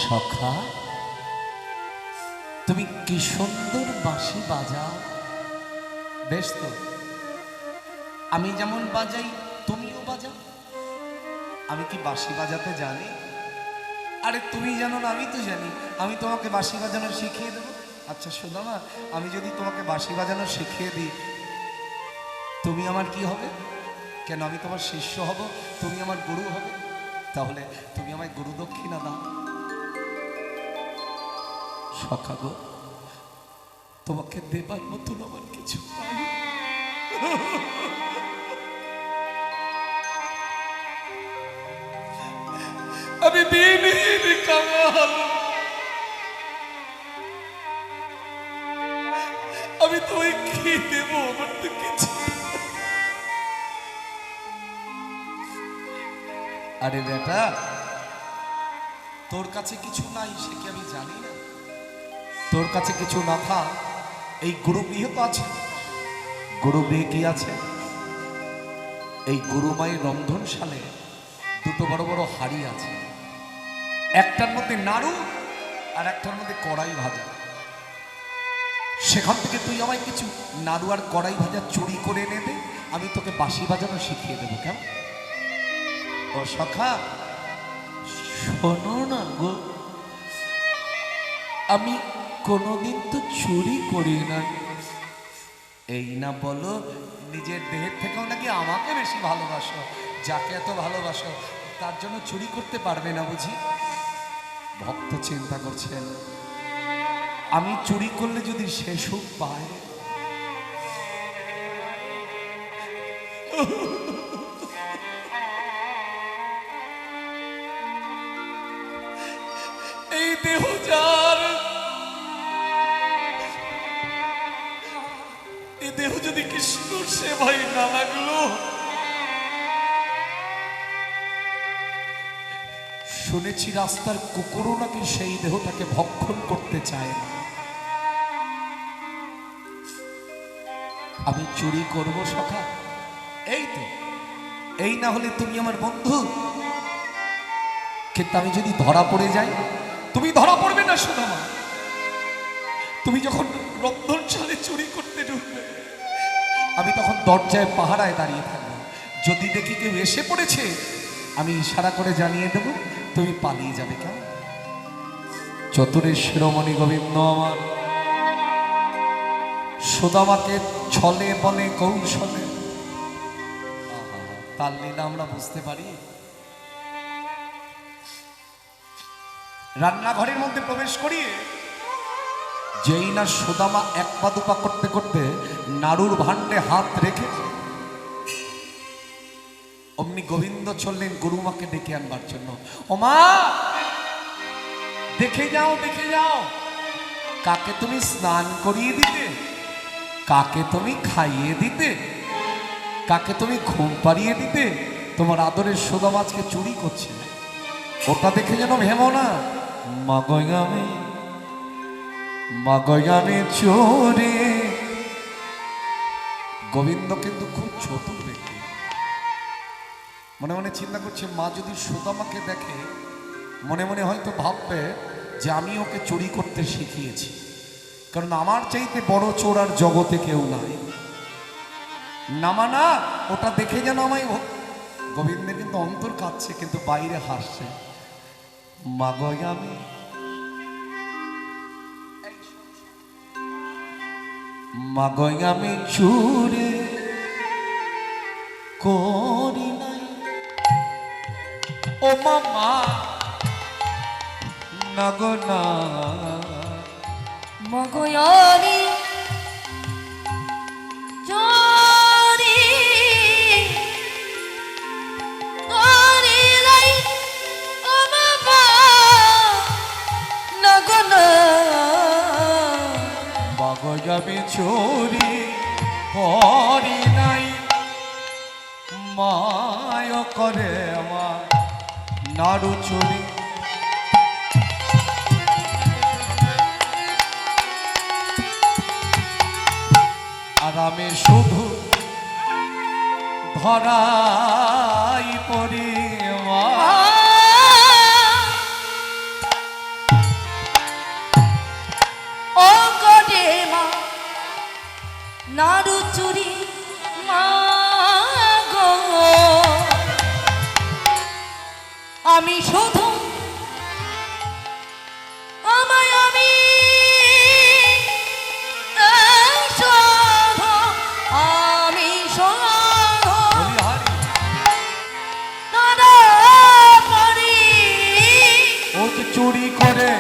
S1: সখা তুমি কি সুন্দর বাঁশি বাজাও। বেশ তো, আমি যেমন বাজাই তুমিও বাজাও। আমি কি বাঁশি বাজাতে জানি? আরে তুমি জানো না, আমি তো জানি। আমি তোমাকে বাঁশি বাজানো শিখিয়ে দেবো। আচ্ছা সুদামা, আমি যদি তোমাকে বাঁশি বাজানো শিখিয়ে দিই, তুমি আমার কি হবে? কেন, আমি তোমার শিষ্য হব, তুমি আমার গুরু হবে। তাহলে তুমি আমায় গুরু দক্ষিণা দাও। সখা গো, তোমাকে দেবার মতন আমার কিছু নাই। আমি বিনীত কাঙাল, আমি তোমায় কি দেব? আমার তো কিছু। আরে বেটা, তোর কাছে কিছু নাই সে কি আমি জানি না? তোর কাছে কিছু না থাক, এই গুরুগৃহ তো আছে। গুরুগৃহে কি আছে? এই গুরুমায়ের রন্ধনশালে দুটো বড় বড় হাড়ি আছে, একটার মধ্যে নাড়ু আর একটার মধ্যে কড়াই ভাজা। সেখান থেকে তুই আমায় কিছু নাড়ু আর কড়াই ভাজা চুরি করে এনে দে, আমি তোকে বাঁশি বাজানো শিখিয়ে দেবো। কেমন? ও সখা, শোনো না গো, আমি কোনোদিন তো চুরি করি না। এই না বলো, নিজের দেহের থেকেও নাকি আমাকে বেশি ভালোবাসো। যাকে এত ভালোবাসো তার জন্য চুরি করতে পারবে না বুঝি? ভক্ত চিন্তা করছেন, আমি চুরি করলে যদি সে সুখ পায়। এই দেহ যার, এই দেহ যদি কৃষ্ণর সেবায় না লাগলো, শুনেছি রাস্তার কুকুরও নাকি সেই দেহটাকে ভক্ষণ করতে চায় না। আমি চুরি করব সখা? এই তো, এই না হলে তুমি আমার বন্ধু, কিন্তু আমি যদি ধরা পড়ে যাই? তুমি ধরা পড়বে না সুদামা। তুমি যখন রন্ধনশালে চুরি করতে ঢুকবে, আমি তখন দরজায় পাহারায় দাঁড়িয়ে থাকবো। যদি দেখি কেউ এসে পড়েছে, আমি ইশারা করে জানিয়ে দেব, তুমি পালিয়ে যাবে। কেমন? চতুরের শিরোমণি গোবিন্দ আমার সুদামাকে ছলে বলে কৌশলে, তার লীলা আমরা বুঝতে পারি। রান্নাঘরের মধ্যে প্রবেশ করিয়ে যেই না সুদামা এক পা দুপা করতে করতে নাড়ুর ভাণ্ডে হাত রেখে, অমনি গোবিন্দ চললেন গুরুমাকে ডেকে আনবার জন্য। ও মা, দেখে যাও, দেখে যাও, কাকে তুমি স্নান করিয়ে দিতে, কাকে তুমি খাইয়ে দিতে, কাকে তুমি ঘুম পাড়িয়ে দিতে। তোমার আদরের সুদামা আজকে চুরি করছে, ওটা দেখে যেন ভেমো না। মাগয়ামে মাগয়ামে চোরে। গোবিন্দ কিন্তু খুব চতুর ব্যক্তি। মনে মনে চিন্তা করছে মা যদি সুদামাকে দেখে মনে মনে হয়তো ভাববে যে আমি ওকে চুরি করতে শিখিয়েছি, কারণ আমার চাইতে বড় চোর আর জগতে কেউ নাই। নামা না, ওটা দেখে যেন আমায় গোবিন্দের কিন্তু অন্তর কাঁদছে কিন্তু বাইরে হাসছে। মাগো আমি মাগো আমি চুরি করি নাই, ও মামা নাগো না
S2: মগয়ারি চোরি করিলাই ও বাবা নগনা
S1: মাগো আমি চুরি করি নাই, মায় করে আমার নাড়ু চুরি। আর আমি শুধু ধরাই পড়ি মা।
S2: ও গডে মা নাড়ু চুরি মা গো, আমি শুধু আমায় আমি আমি
S1: হরি হরি।
S2: দাদা পড়ি
S1: ও যে চুরি করে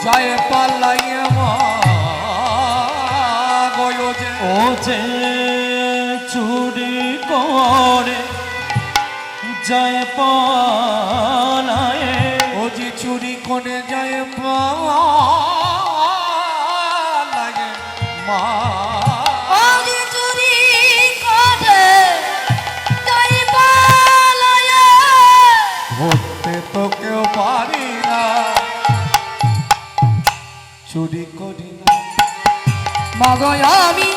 S1: যায় পাল্লাইয়ে মা গো, যে
S3: ও যে চুরি করে যায় পালায়ে,
S1: ও যে চুরি করে যায় পাল্লাইয়ে মা।
S2: আমি চুরি করে যাই পালায়ে,
S1: ধরতে তো কেউ পারি না, চুরি করি না।
S2: মাগো আমি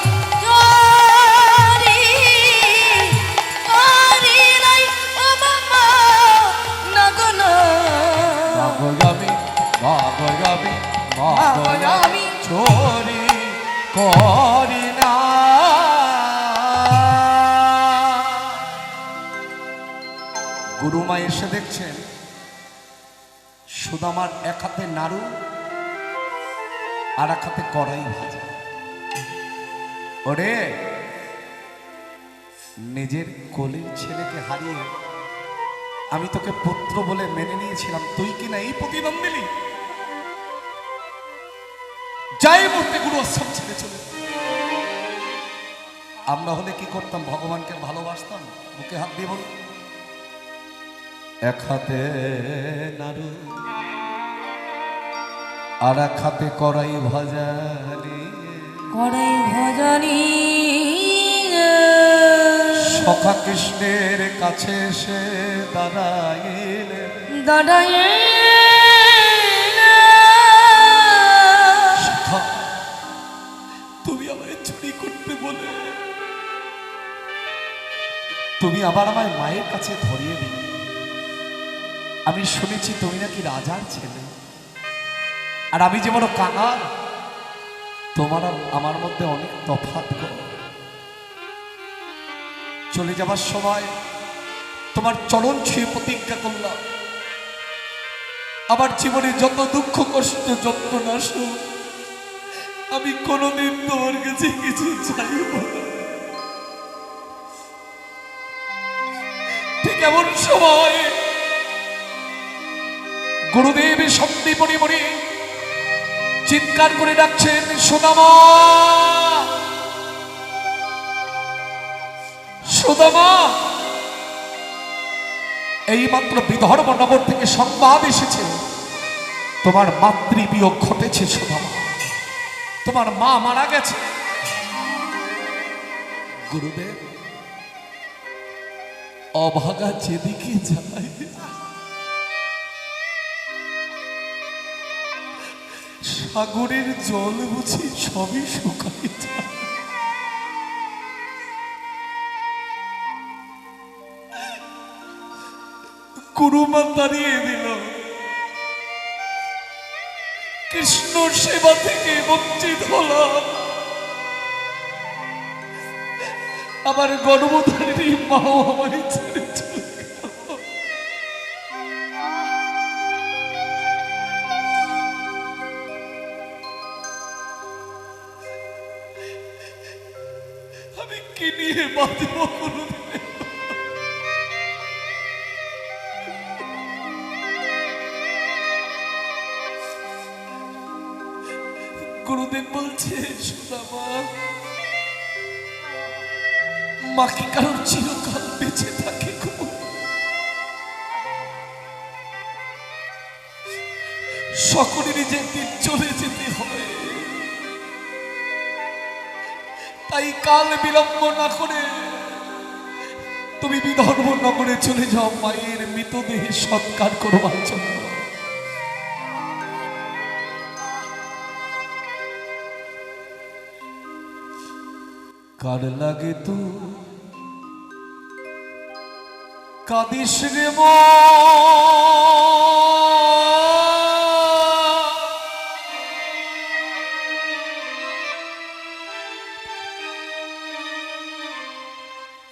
S2: চুরি করি নাই ও মামা নগনা
S1: মাগো আমি
S2: আমি
S1: চুরি করি না। গুরুমা এসে দেখছেন সুদামার এক হাতে নাড়ু আর এক হাতে কড়াই ভাজা। ওরে, নিজের কোলের ছেলেকে হারিয়ে আমি তোকে পুত্র বলে মেনে নিয়েছিলাম, তুই কিনা এই প্রতিদান দিলি। যাই মূর্তি গুরু আশ্রম ছেড়ে চলে। আমরা হলে কি করতাম? ভগবানকে ভালোবাসতাম। বুকে হাত দিয়ে বল, এক হাতে নাড়ু আর এক হাতে কড়াই ভাজানি,
S2: কড়াই ভজনী
S1: সখা কৃষ্ণের কাছে এসে দাঁড়াইলে,
S2: দাঁড়ায়
S1: সখা তুমি আমায় চুরি করতে বলে তুমি আবার আমায় মায়ের কাছে ধরিয়ে দিলে। আমি শুনেছি তুমি নাকি রাজার ছেলে, আর আমি যে বড় কাঙাল, তোমার আর আমার মধ্যে অনেক তফাৎ গো। চলে যাবার সময় তোমার চরণ ছুঁয়ে প্রতিজ্ঞা করলাম, আমার জীবনে যত দুঃখ কষ্ট যন্ত্রণা সুখ আমি কোনোদিন তোমার কাছে কিছু চাইব না। ঠিক এমন সময় গুরুদেব সন্দীপনি মনি চিৎকার করে ডাকছেন, সুদামা সুদামা। এইমাত্র বিদর্ভ নগর থেকে সংবাদ এসেছে, তোমার মাতৃবিয়োগ ঘটেছে সুদামা, তোমার মা মারা গেছে। গুরুদেব, অভাগা যেদিকে যায় সাগরের জল বুঝি সবই শুকায় যায়। গুরুমা দাঁড়িয়ে দিল, কৃষ্ণ সেবা থেকে বঞ্চিত হলাম, আবার গর্ভধারিণী মাও আমায় ছেড়ে চলে গেল। আমি কি নিয়ে বাঁচব গুরুদেব? গুরুদেব বলছে, সুদামা, মাকে কারোর চিরকাল বেঁচে থাকে গো। সকলেরই যে দিন চলে যেতে হয়, তাই কাল বিলম্ব না করে তুমি বিদর্ভ নগরে চলে যাও মায়ের মৃতদেহে সৎকার করবার জন্য। কার লাগে তো কাদিস রে মা,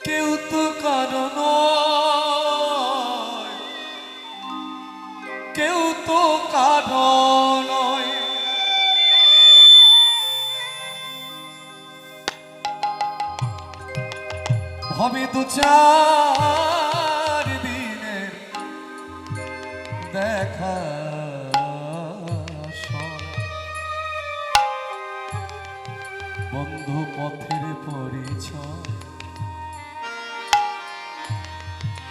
S1: কেউ তো কারণ, কেউ তো কারণ নয়। হবে দু চার দিনের দেখা বন্ধু পথের পরিচয়,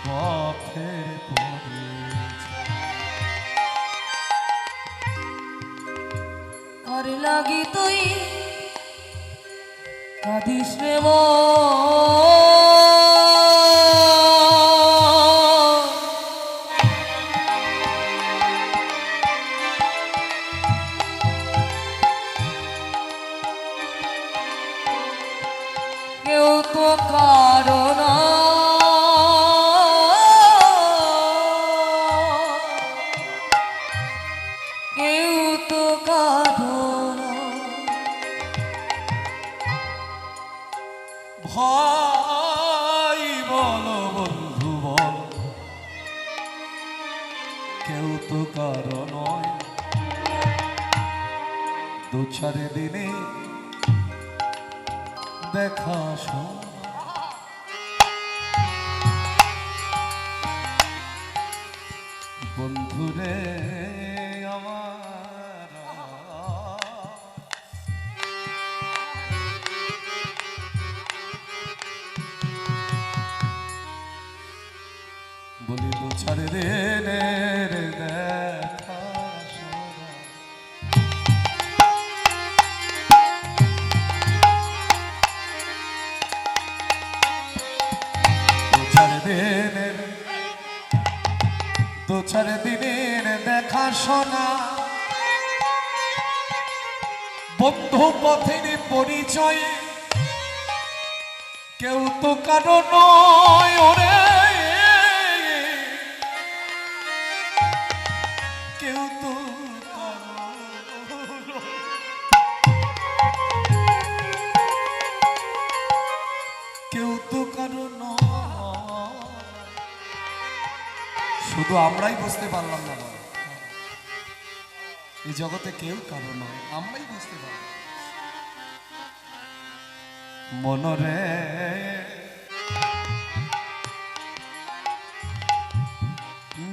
S1: পথের পরিচয়।
S2: আর লাগি তুই কাঁদিস রে মন, কেউ তো কারণ, কেউ তো কারণ।
S1: ভাই বলো বন্ধু বল, কেউ তো কারো নয়। দু চার দিনে দেখা বন্ধুরে আমার, বলি দু চার দিনের দেখা দু চার দিনের দেখা শোনা, বন্ধু পথের পরিচয়, কেউ তো কারো নয় ওরে, কেউ তো কারো নয়। কেউ তো কারো নয়। শুধু আমরাই বুঝতে পারলাম না, এই জগতে কেউ কারো নয়, আমরাই বুঝতে পারলাম। মনরে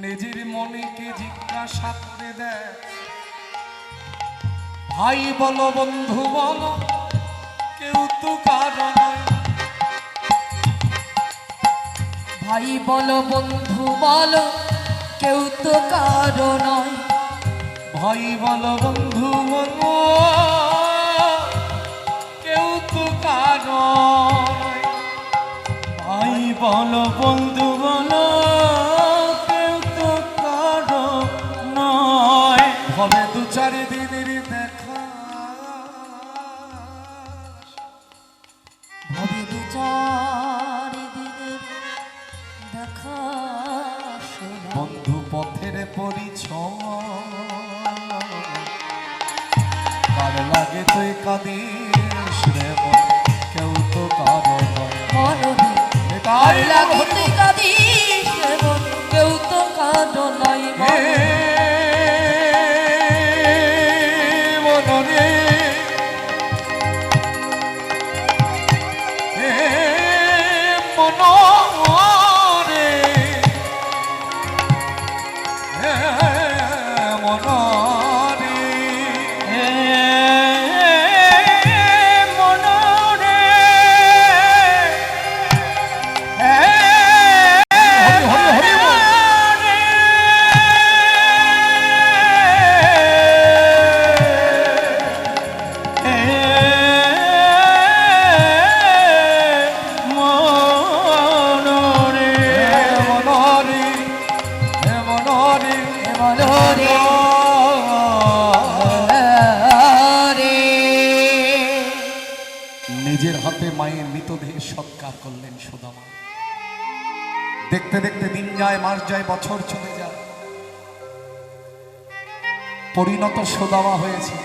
S1: নিজের মনেকে জিজ্ঞাসা করে দেয়, ভাই বলো বন্ধু বলো, কেউ তো কারো নয়।
S2: ভাই বলো বন্ধু বলো, কেউ তো কারো নয়।
S1: ভাই বলো বন্ধু বলো, কেউ তো কারো নয়।
S3: ভাই বলো বন্ধু বলো, কেউ তো কারো নয়।
S1: হবে দু চার দিনের দেখা,
S2: হবে দু চার দিনের দেখা শোনা।
S1: কাঁদিস রে মন, কেউ তো কারো নয়।
S2: মরণে
S1: এটাই
S2: লাগে
S1: হরি
S2: তুই কাঁদিস রে মন, কেউ তো কাঁদো নয় মন।
S1: মনরে মনরে মনরে নিজের হাতে মায়ের মৃতদেহ সৎকার করলেন সুদামা। দেখতে দেখতে দিন যায়, মাস যায়, বছর চলে যায়। পরিণত সুদামা হয়েছে,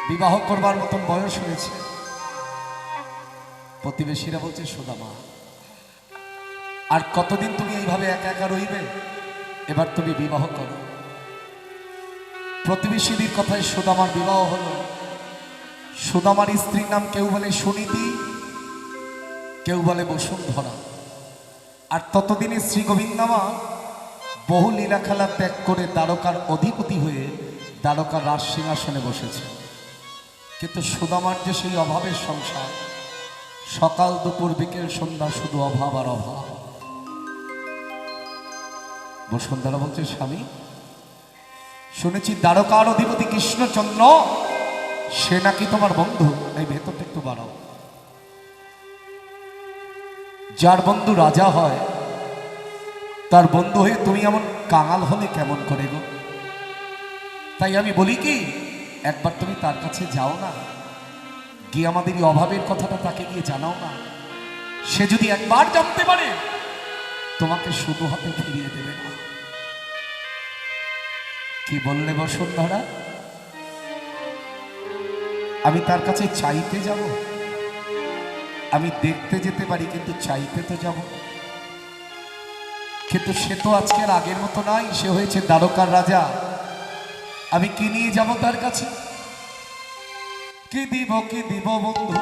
S1: বিবাহ করবার মতন বয়স হয়েছে। প্রতিবেশীরা বলছে, সুদামা আর কতদিন তুমি এইভাবে একা একা রইবে, এবার তুমি বিবাহ করো। প্রতিবেশীদের কথায় সুদামার বিবাহ হলো। সুদামার স্ত্রীর নাম কেউ বলে সুনীতি, কেউ বলে বসুন্ধরা। আর ততদিনে শ্রী গোবিন্দমা বহু লীলা খেলা ত্যাগ করে দ্বারকার অধিপতি হয়ে দ্বারকার রাজ সিংহাসনে বসেছে। কিন্তু সুদামার যে সেই অভাবের সংসার, সকাল দুপুর বিকেল সন্ধ্যা শুধু অভাব আর অভাব। বসুন্ধরা বলছে, স্বামী শুনেছি দ্বারকার অধিপতি কৃষ্ণচন্দ্র সে নাকি তোমার বন্ধু। এই ভেতরটা একটু বাড়াও। যার বন্ধু রাজা হয় তার বন্ধু হয়ে তুমি এমন কাঙাল হলে কেমন করে গো? তাই আমি বলি কি, একবার তুমি তার কাছে যাও না, গিয়ে আমাদের এই অভাবের কথাটা তাকে গিয়ে জানাও না। সে যদি একবার জানতে পারে তোমাকে শুধু হাতে ফিরিয়ে দেবে না। কি বললে বসুন্ধরা? আমি তার কাছে চাইতে যাব? আমি দেখতে যেতে পারি, কিন্তু চাইতে তো যাব। কিন্তু সে তো আজকের আগের মতো নাই, সে হয়েছে দ্বারকার রাজা। আমি কি নিয়ে যাব তার কাছে? কি দিব বন্ধু?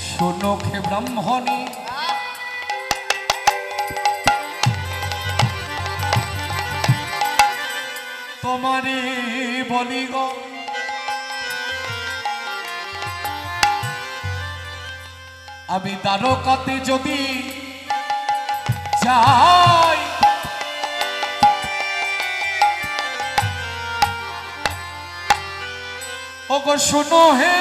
S1: শোনো হে ব্রাহ্মণী, তোমারই বলি গো, আমি দ্বারকাতে যদি যাই, ওগো শোনো হে,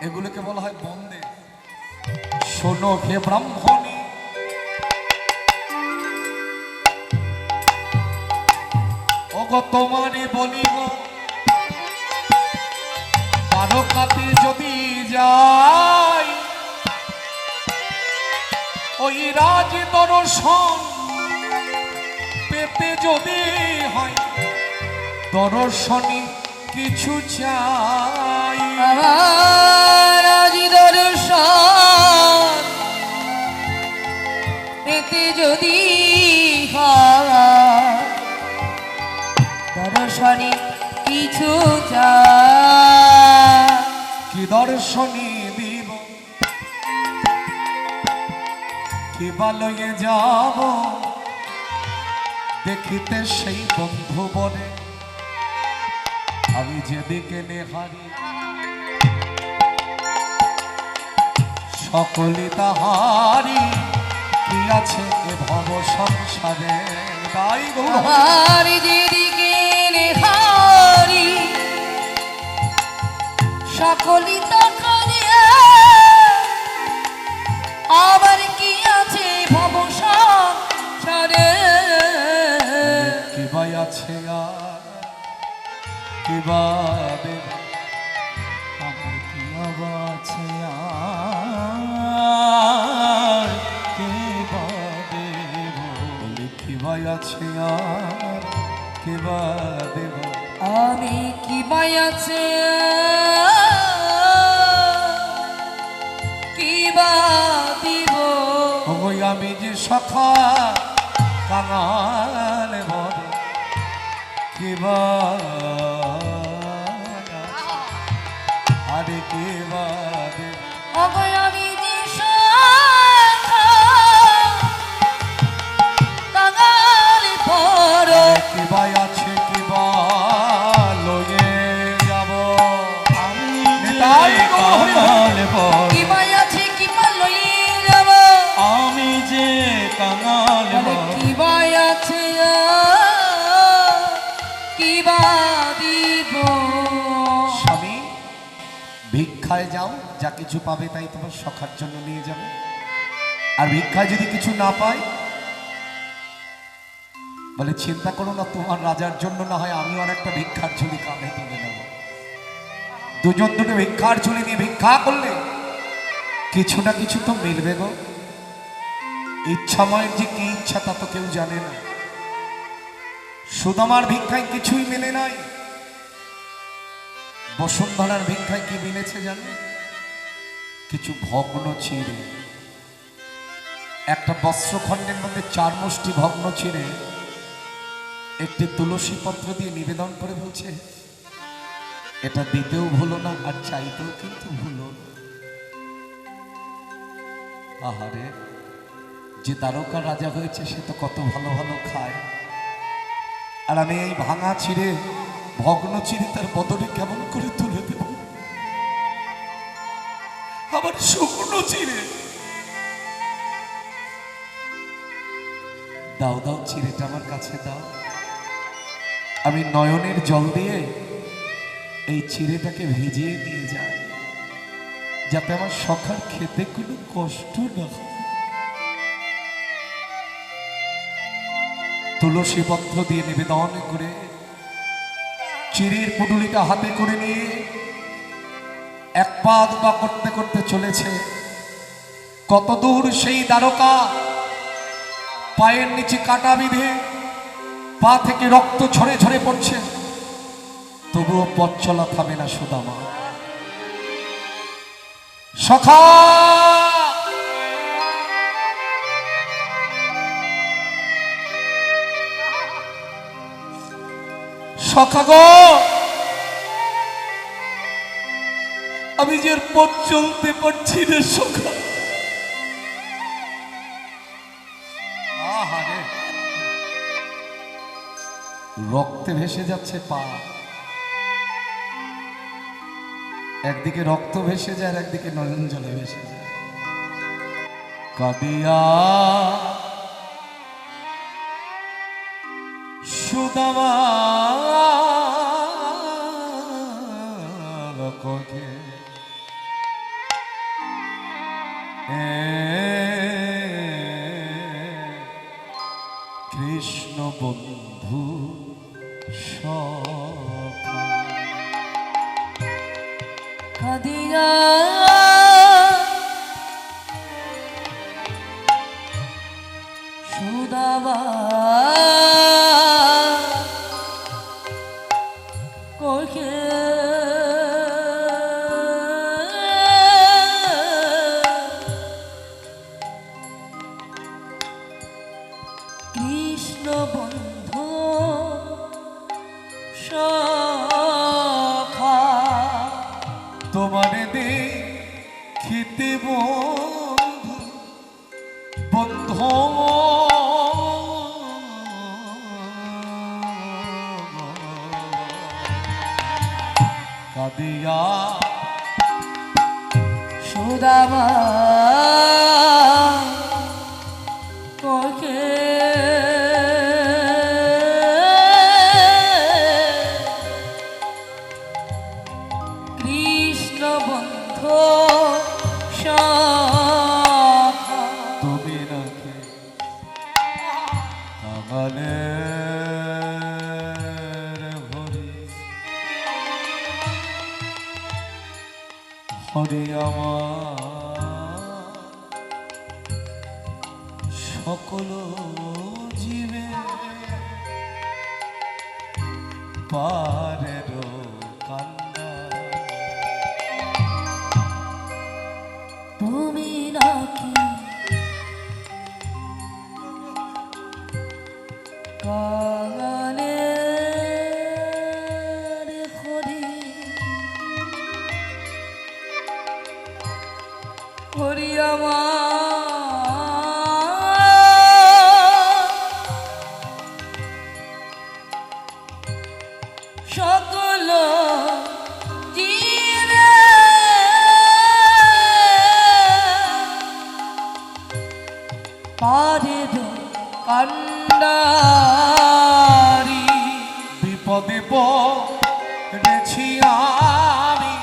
S1: এগুলোকে বলা হয় বন্দে। শোনো হে ব্রাহ্মণী, ওগো তোমারই বলি গো, দ্বারকাতে যদি যাই, ওই রাজ দর্শন পেতে যদি হয়, দর্শনী কিছু চাই।
S2: রাজ দর্শন পেতে যদি দর্শনে কিছু চাই।
S1: কি দর্শনী দিব, কি বালয়ে যাব, দেখিতে সেই বন্ধু বলে আমি যেদিকে নেহারি, সকলে তাহারি। কি আছে এ ভব সংসারে, তাই গৌর
S2: আমার যেদিকে নেহারি, সকলি তাহারি। আবার কি আছে ভব সংসারে,
S1: কি বাই আছে আর কি বা দেব, আমার কি আবার আছে আর আছে আর কেবা দেব
S2: আমি কি আছে কি বা দিব
S1: ওই আমি যে সখা কাঙাল বড় কেবা আরে কেবা দেব
S2: ওগো আমি যে সখা কাঙাল বড়
S1: কেবা আছে কেবা লয়ে যাব
S3: আমি
S1: নিতাই গৌর হরি হরি।
S3: কাঙাল বড়
S2: কি আছে কি বা লইয়ে যাব
S3: আমি যে কাঙাল
S2: বলে
S3: বড়
S2: কি আছে কি বা দিব
S1: স্বামী ভিক্ষায় যাও, যা কিছু পাবে তাই তোমার সখার জন্য নিয়ে যাবে। আর ভিক্ষায় যদি কিছু না পাই, বলে চিন্তা করো না, তোমার রাজার জন্য না হয় আমিও আর একটা ভিক্ষার ঝুলি কাঁধে তুলে নেব। দুজন দুটো ভিক্ষার ঝুলি নিয়ে ভিক্ষা করলে কিছু না কিছু তো মিলবে গো। ইচ্ছাময়ের যে কি ইচ্ছা তা তো কেউ জানে না। সুদামার ভিক্ষায় কিছুই মেলে নাই, বসুন্ধরার ভিক্ষায় কি মিলেছে জানো? কিছু ভগ্ন ছিঁড়ে, একটা বস্ত্রখণ্ডের মধ্যে 4 মুষ্টি ভগ্ন ছিঁড়ে একটি তুলসী পত্র দিয়ে নিবেদন করে বলছে, এটা দিতেও ভুলো না আর চাইতেও কিন্তু ভুলো না। আহারে, যে দ্বারকা রাজা হয়েছে সে তো কত ভালো ভালো খায়, আর আমি এই ভাঙা ছিঁড়ে ভগ্ন ছিঁড়ে তার বদলে কেমন করে তুলে দেব? আবার শুকনো ছিঁড়ে দাও দাও, ছিঁড়েটা আমার কাছে দাও, আমি নয়নের জল দিয়ে এই ছিঁড়েটাকে ভিজিয়ে নিয়ে যাই, যাতে আমার সখার খেতে কোনো কষ্ট না হয়। তুলসী পত্র দিয়ে নিবেদন করে চিড়ির পুটুলিটা হাতে করে নিয়ে এক পা দুপা করতে করতে চলেছে। কত দূর সেই দ্বারকা, পায়ের নিচে কাটা বিঁধে পা থেকে রক্ত ঝরে ঝরে পড়ছে, তবুও পথ চলা থামে না সুদামা। সখা সখা গো, আমি যে আর পথ চলতে পারছি না সখা। আহারে, রক্তে ভেসে যাচ্ছে পা, একদিকে রক্ত ভেসে যায় আর একদিকে নয়ন জলে ভেসে যায়। কাদিয়া সুদামা কহে কৃষ্ণ বন্ধু সখা।
S2: কাদিয়া সুদাবা কোকে কৃষ্ণ বন্ধু সখা
S1: তোমারে দেখিতে বন্ধু বন্ধু কাদিয়া
S2: সুদামা কোকে কৃষ্ণ বন্ধু সখা
S1: তুমি নাকি কাঙালের হরি হরি আমার সকল জীবে পারের কান্না।
S2: তুমি নাকি কাঙালের হরি হরি আমার সকল জীবে পারের কান্ডারি
S1: বিপদে পড়েছি আমি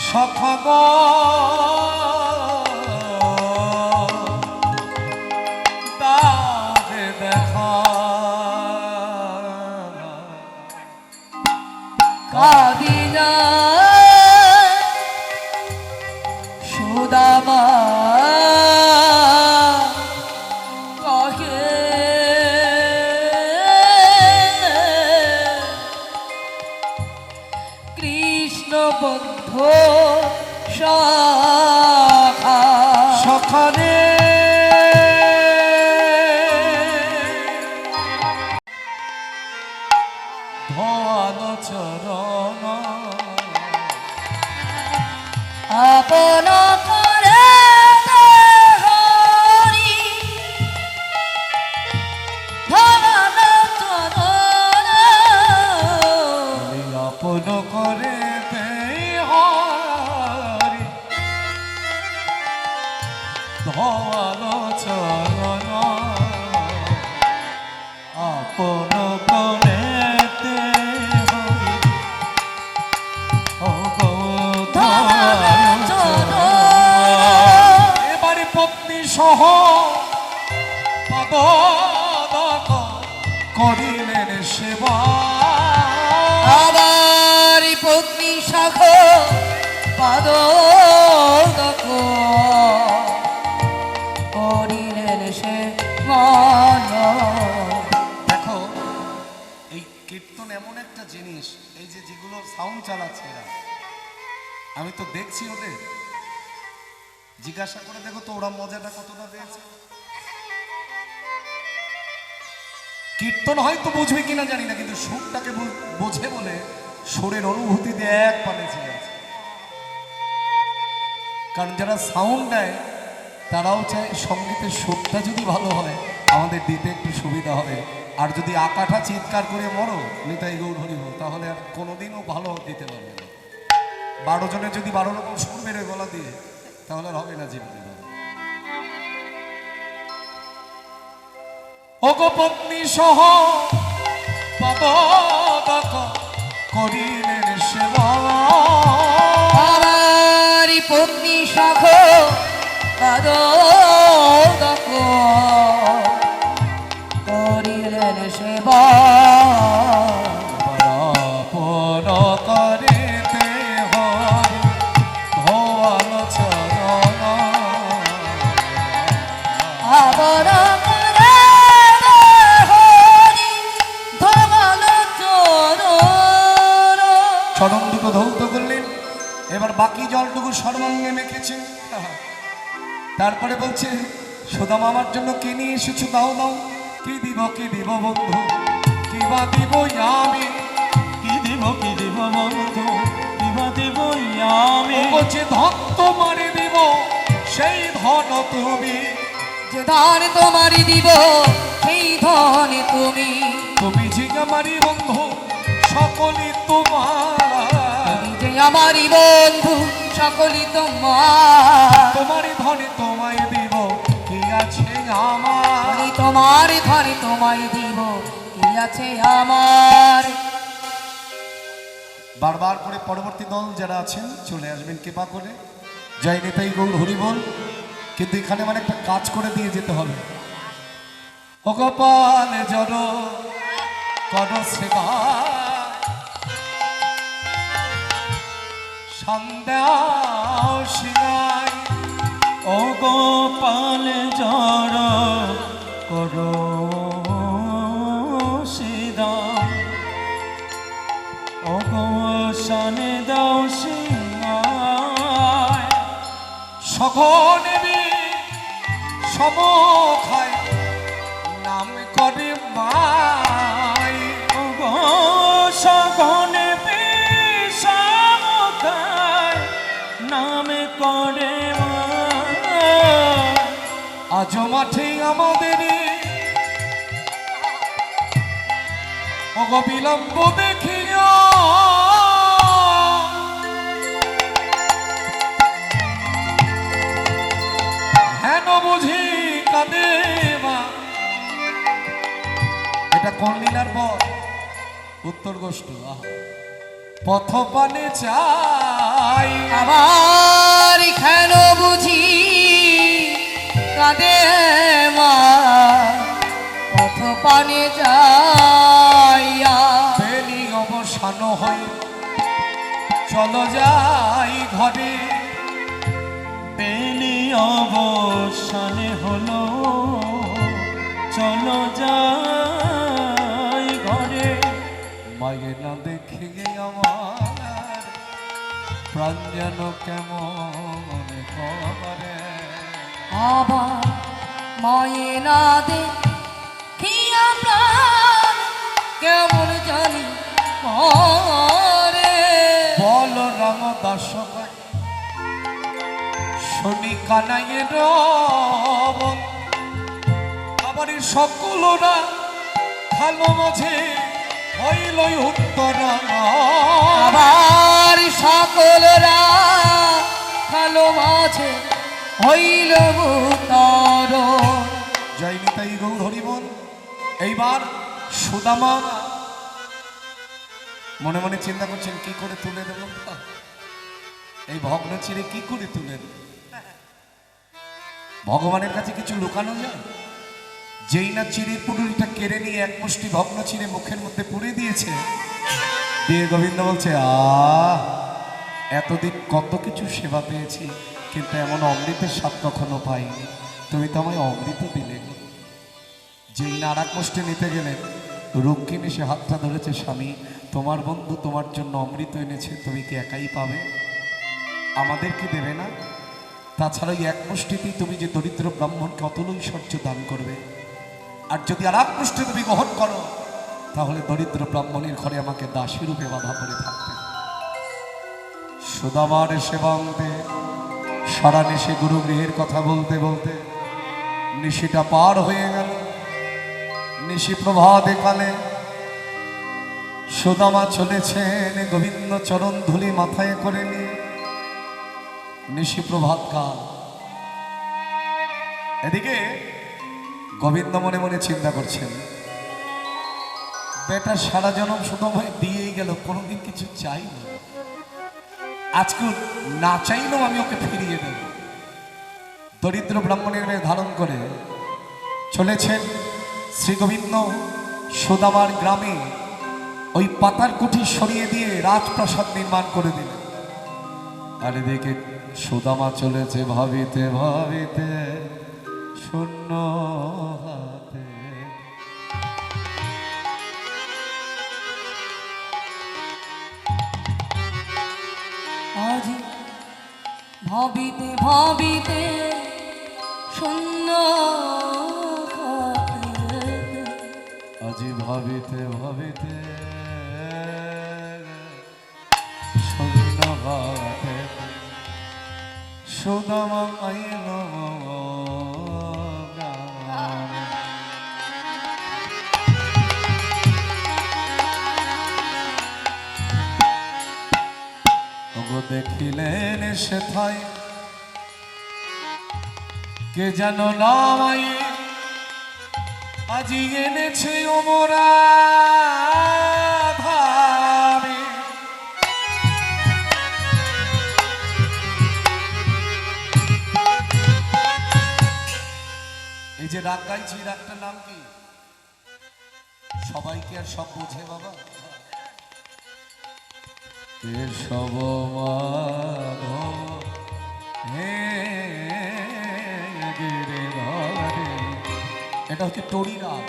S1: সখা গো, তারে দেখা
S2: কাদিনা সুদামা কহে কৃষ্ণ বন্ধু সখা
S1: সখানে ধোয়াল চরণ
S2: আপন করে হরি ধরাল চরণ
S1: আপন করে দে হরি ধোয়াল চরণ আপন করে দে হরি ও গো
S2: ধরাল
S1: ধোয়াল
S2: চরণ
S1: এবারে পত্নী সহ পদক করিলেন সেবা
S2: আবার পত্নী শাখ পাদ করিলেন সে মন
S1: দেখো এই কীর্তন এমন একটা জিনিস, এই যে যেগুলো সাউন্ড চালাচ্ছে এরা, আমি তো দেখছি ওদের, জিজ্ঞাসা করে দেখো তো ওরা মজাটা কতটা পেয়েছে। কীর্তন হয়তো বুঝবে কিনা জানি না, কিন্তু সুরটাকে বোঝে বলে সুরের অনুভূতি দিয়ে এক পানে ছিল। কারণ যারা সাউন্ড দেয় তারাও চায় সঙ্গীতের সুরটা যদি ভালো হয় আমাদের দিতে একটু সুবিধা হবে। আর যদি আকাঠা চিৎকার করে মরো নিতাই গৌর হরি বল, তাহলে আর কোনোদিনও ভালো দিতে পারবে না। 12 জনের যদি 12 রকম সুর বেড়ে গলা দিয়ে, তাহলে আর হবে না জীবনে। ওগো পত্নী সহ পদক করিলেন সেবা
S2: আবার পত্নী শাখ পাদ করিলেন সেবা
S1: আপন করে দে হরি ধোয়াল চরণ
S2: আবার করে হরি ধরাল চরণ
S1: চরণ দুটো ধৌত করলেন, এবার বাকি জলটুকু সর্বাঙ্গে মেখেছে। তারপরে বলছে সুদামা আমার জন্য কি নিয়ে এসেছো দাও দাও, কি দিব বন্ধু, কি বা দিব আমি,
S3: কি দিব বন্ধু, দিবা দিব আমি।
S1: ও বলছে ধন তোমারে দিব সেই ধন তুমি,
S2: যে ধন তোমারই দিব সেই ধন তুমি
S1: তুমি যে আমারই বন্ধু সকলই তোমার,
S2: তুমি যে আমারই বন্ধু সকলই তোমার
S1: তোমারই ধনে তোমায় দিব কি আছে আমার।
S2: আমি তোমার ধনে তোমায় দিব কি আছে আমার।
S1: বারবার করে পরবর্তী দল যারা আছেন চলে আসবেন কৃপা করে, জয় নেতাই গৌর হরি বল। কিন্তু এখানে মানে একটা কাজ করে দিয়ে যেতে হবে। ও গোপাল জড় কর সেবা সন্ধ্যা শিরায়,
S3: ও গোপাল জড় করো সিদা
S1: সঘনেবী সমখায় নাম করে মাই।
S3: ওগো সগনে বিষমকায় নামে করে মা।
S1: আজ মাঠে আমাদের বিলম্ব দেখিও হেন বুঝি কাঁদে মা। এটা কোন লীলার পর? উত্তর গোষ্ঠ। পথ পানে চাই
S2: আবার কেন বুঝি কাঁদে মা পথ পানে যাইয়া।
S1: বেলি অবসান হই চলো যাই ঘরে।
S3: বেলি অবসানে হলো চলো যাই ঘরে।
S1: মায়ে না দেখে আমার প্রাণ যেন কেমন করে।
S2: আবার মায়ে না দেখিয়া প্রাণ কেমন জানি মরে।
S1: বল রাম দাস শনি কানাইয়ের রব আবার সকলরা ভালো মাঝে হইল উত্তর।
S2: আবার সকলরা কালো মাঝে হইল উত্তর।
S1: জয় নিতাই গৌর হরিবল। এইবার সুদামা মনে মনে চিন্তা করছেন কি করে তুলে দেব এই ভগ্ন চিরে, কি করে তুলে দেব? ভগবানের কাছে কিছু লুকানো যায়? যেই না চিড়ির পুটুলিটা কেড়ে নিয়ে এক মুষ্টি ভগ্ন চিরে মুখের মধ্যে পুড়ে দিয়েছে, দিয়ে গোবিন্দ বলছে এতদিন কত কিছু সেবা পেয়েছি, কিন্তু এমন অমৃতের স্বাদ কখনো পাইনি। তুমি তো আমায় অমৃত দিলে। যেই না আর এক মুষ্টি নিতে গেলেন, রুক্মিণী সে হাতটা ধরেছে, স্বামী তোমার বন্ধু তোমার জন্য অমৃত এনেছে, তুমি কি একাই পাবে, আমাদের কি দেবে না? তাছাড়া এই এক মুষ্টিতেই তুমি যে দরিদ্র ব্রাহ্মণকে অতুল ঐশ্বর্য দান করবে, আর যদি আর এক মুষ্টি তুমি গ্রহণ করো, তাহলে দরিদ্র ব্রাহ্মণের ঘরে আমাকে দাসী রূপে বাধা পড়ে থাকবে। সুদামার সেবান্তে সারা নিশে গুরু গৃহের কথা বলতে বলতে নিশিটা পার হয়ে গেল। নিশি প্রভাতে কালে সুদামা চলেছেন গোবিন্দ চরণ ধুলি মাথায় করে নিয়ে। নিশি প্রভাত কাল, এদিকে গোবিন্দ মনে মনে চিন্তা করছেন, বেটা সারা জনম সুদামায় দিয়েই গেল, কোনোদিন কিছু চাই না, আজকে না চাইলেও আমি ওকে ফিরিয়ে দেব। দরিদ্র ব্রাহ্মণের মেয়ে ধারণ করে চলেছেন শ্রী গোবিন্দ সুদামার গ্রামে। ওই পাতার কুঠি সরিয়ে দিয়ে রাজপ্রাসাদ নির্মাণ করে দিলেন। আর এদিকে সুদামা চলেছে ভাবিতে ভাবিতে শূন্য হাতে।
S2: আজ ভাবিতে ভাবিতে শূন্য হাতে।
S1: আজি ভাবিতে ভাবিতে শূন্য হাতে সুদামা আইল গ্রামে। ওগো দেখিলেন সেথায় কে যেন নামাই আজি এনেছে ওমরা ধারে। এই যে রাগ গাইছি, রাগটার নাম কি? সবাই কি আর সব বোঝে বাবা? কেশব মাধব হে গিরিধরে, এটা হচ্ছে টরি রাগ।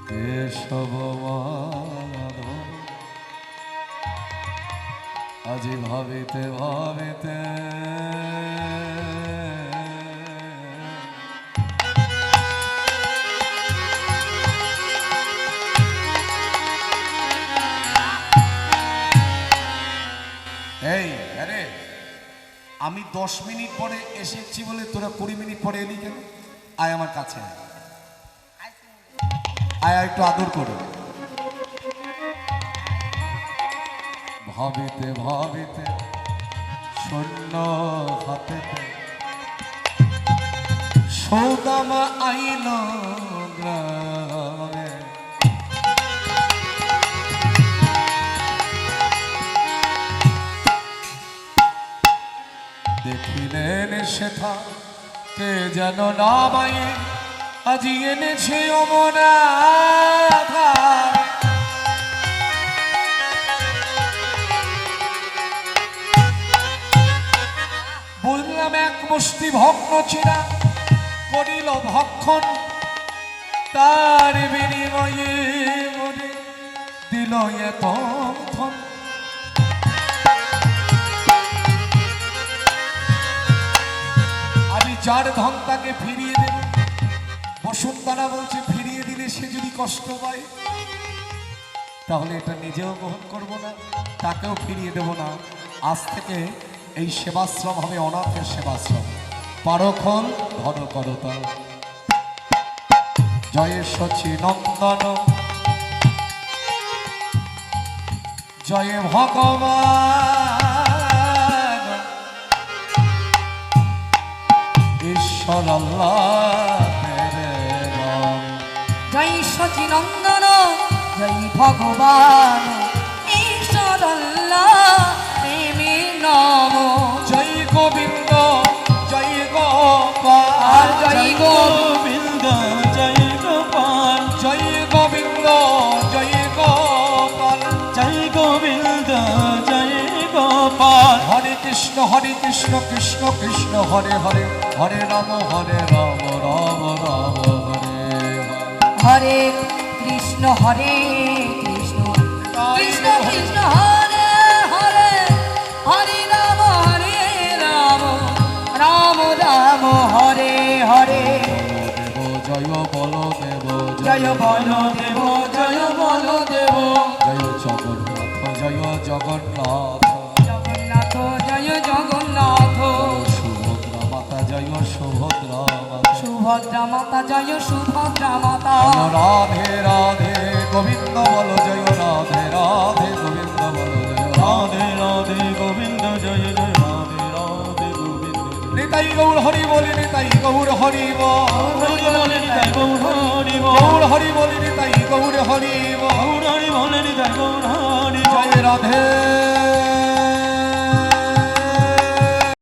S1: কেশব মাধব আজি ভাবিতে ভাবিতে এই আরে আমি 10 মিনিট পরে এসেছি বলে তোরা 20 মিনিট পরে এলি কেন? আয় আমার কাছে আয়। আয় একটু আদর করে। ভাবিতে ভাবিতে শূন্য হাতেতে সৌদামা আইল গ্রামে, দেখিলেন সেথা কে যেন না মায়ে আজি এনেছে অমরাধা। বললাম এক মুষ্টি ভগ্ন চিরা করিল ভক্ষণ, তার বিনিময়ে মনে দিল এত ধন। আমি যার ধন তাকে ফিরিয়ে দেব। বসুন্ধরা বলছে ফিরিয়ে দিলে সে যদি কষ্ট পায় তাহলে এটা নিজেও গ্রহণ করব না, তাকেও ফিরিয়ে দেব না। আজ থেকে এই সেবাশ্রম হবে অনাথের সেবাশ্রম। পারক্ষণ ধন করতা জয় শচী নন্দন জয় ভগবান ঈশ্বর আল্লাহ তেরে নাম।
S2: জয় সচি নন্দন জয় ভগবান ঈশ্বর আল্লাহ প্রেমের নাম।
S1: জয় গোবিন্দ জয় গোপাল
S2: জয়
S3: গোবিন্দ জয় গোপাল,
S1: জয় গোবিন্দ জয় গোপাল,
S3: জয় গোবিন্দ জয় গোপাল।
S1: হরে কৃষ্ণ কৃষ্ণ কৃষ্ণ হরে হরে, হরে রাম রাম রাম হরে হরে।
S2: হরে কৃষ্ণ কৃষ্ণ কৃষ্ণ কৃষ্ণ হরে হরে, হরে রাম রাম রাম হরে হরে।
S1: দেব জয় বল দেব
S2: জয় বল দেব জয় বল দেব,
S1: জয় জগন্নাথ জয় জগন্নাথ,
S2: জগন্নাথ জয় জগন্নাথ,
S1: সুভদ্রা মাতা জয় সুভদ্রা মাতা,
S2: সুভদ্রা মাতা জয় সুভদ্রা মাতা।
S1: রাধে রাধে গোবিন্দ বল জয় রাধে রাধে গোবিন্দ বল জয়
S3: রাধে রাধে গোবিন্দ জয় জয় রাধে রাধে গোবিন্দ জয়।
S1: নিতাই গৌর হরি বলি নিতাই গৌর হরি
S3: হরি বলে নিতাই গৌর হরি বল,
S1: গৌর হরি বলি নিতাই গৌর হরি
S3: গৌর হরি বলে নিতাই গৌর হরি বল।
S1: জয় রাধে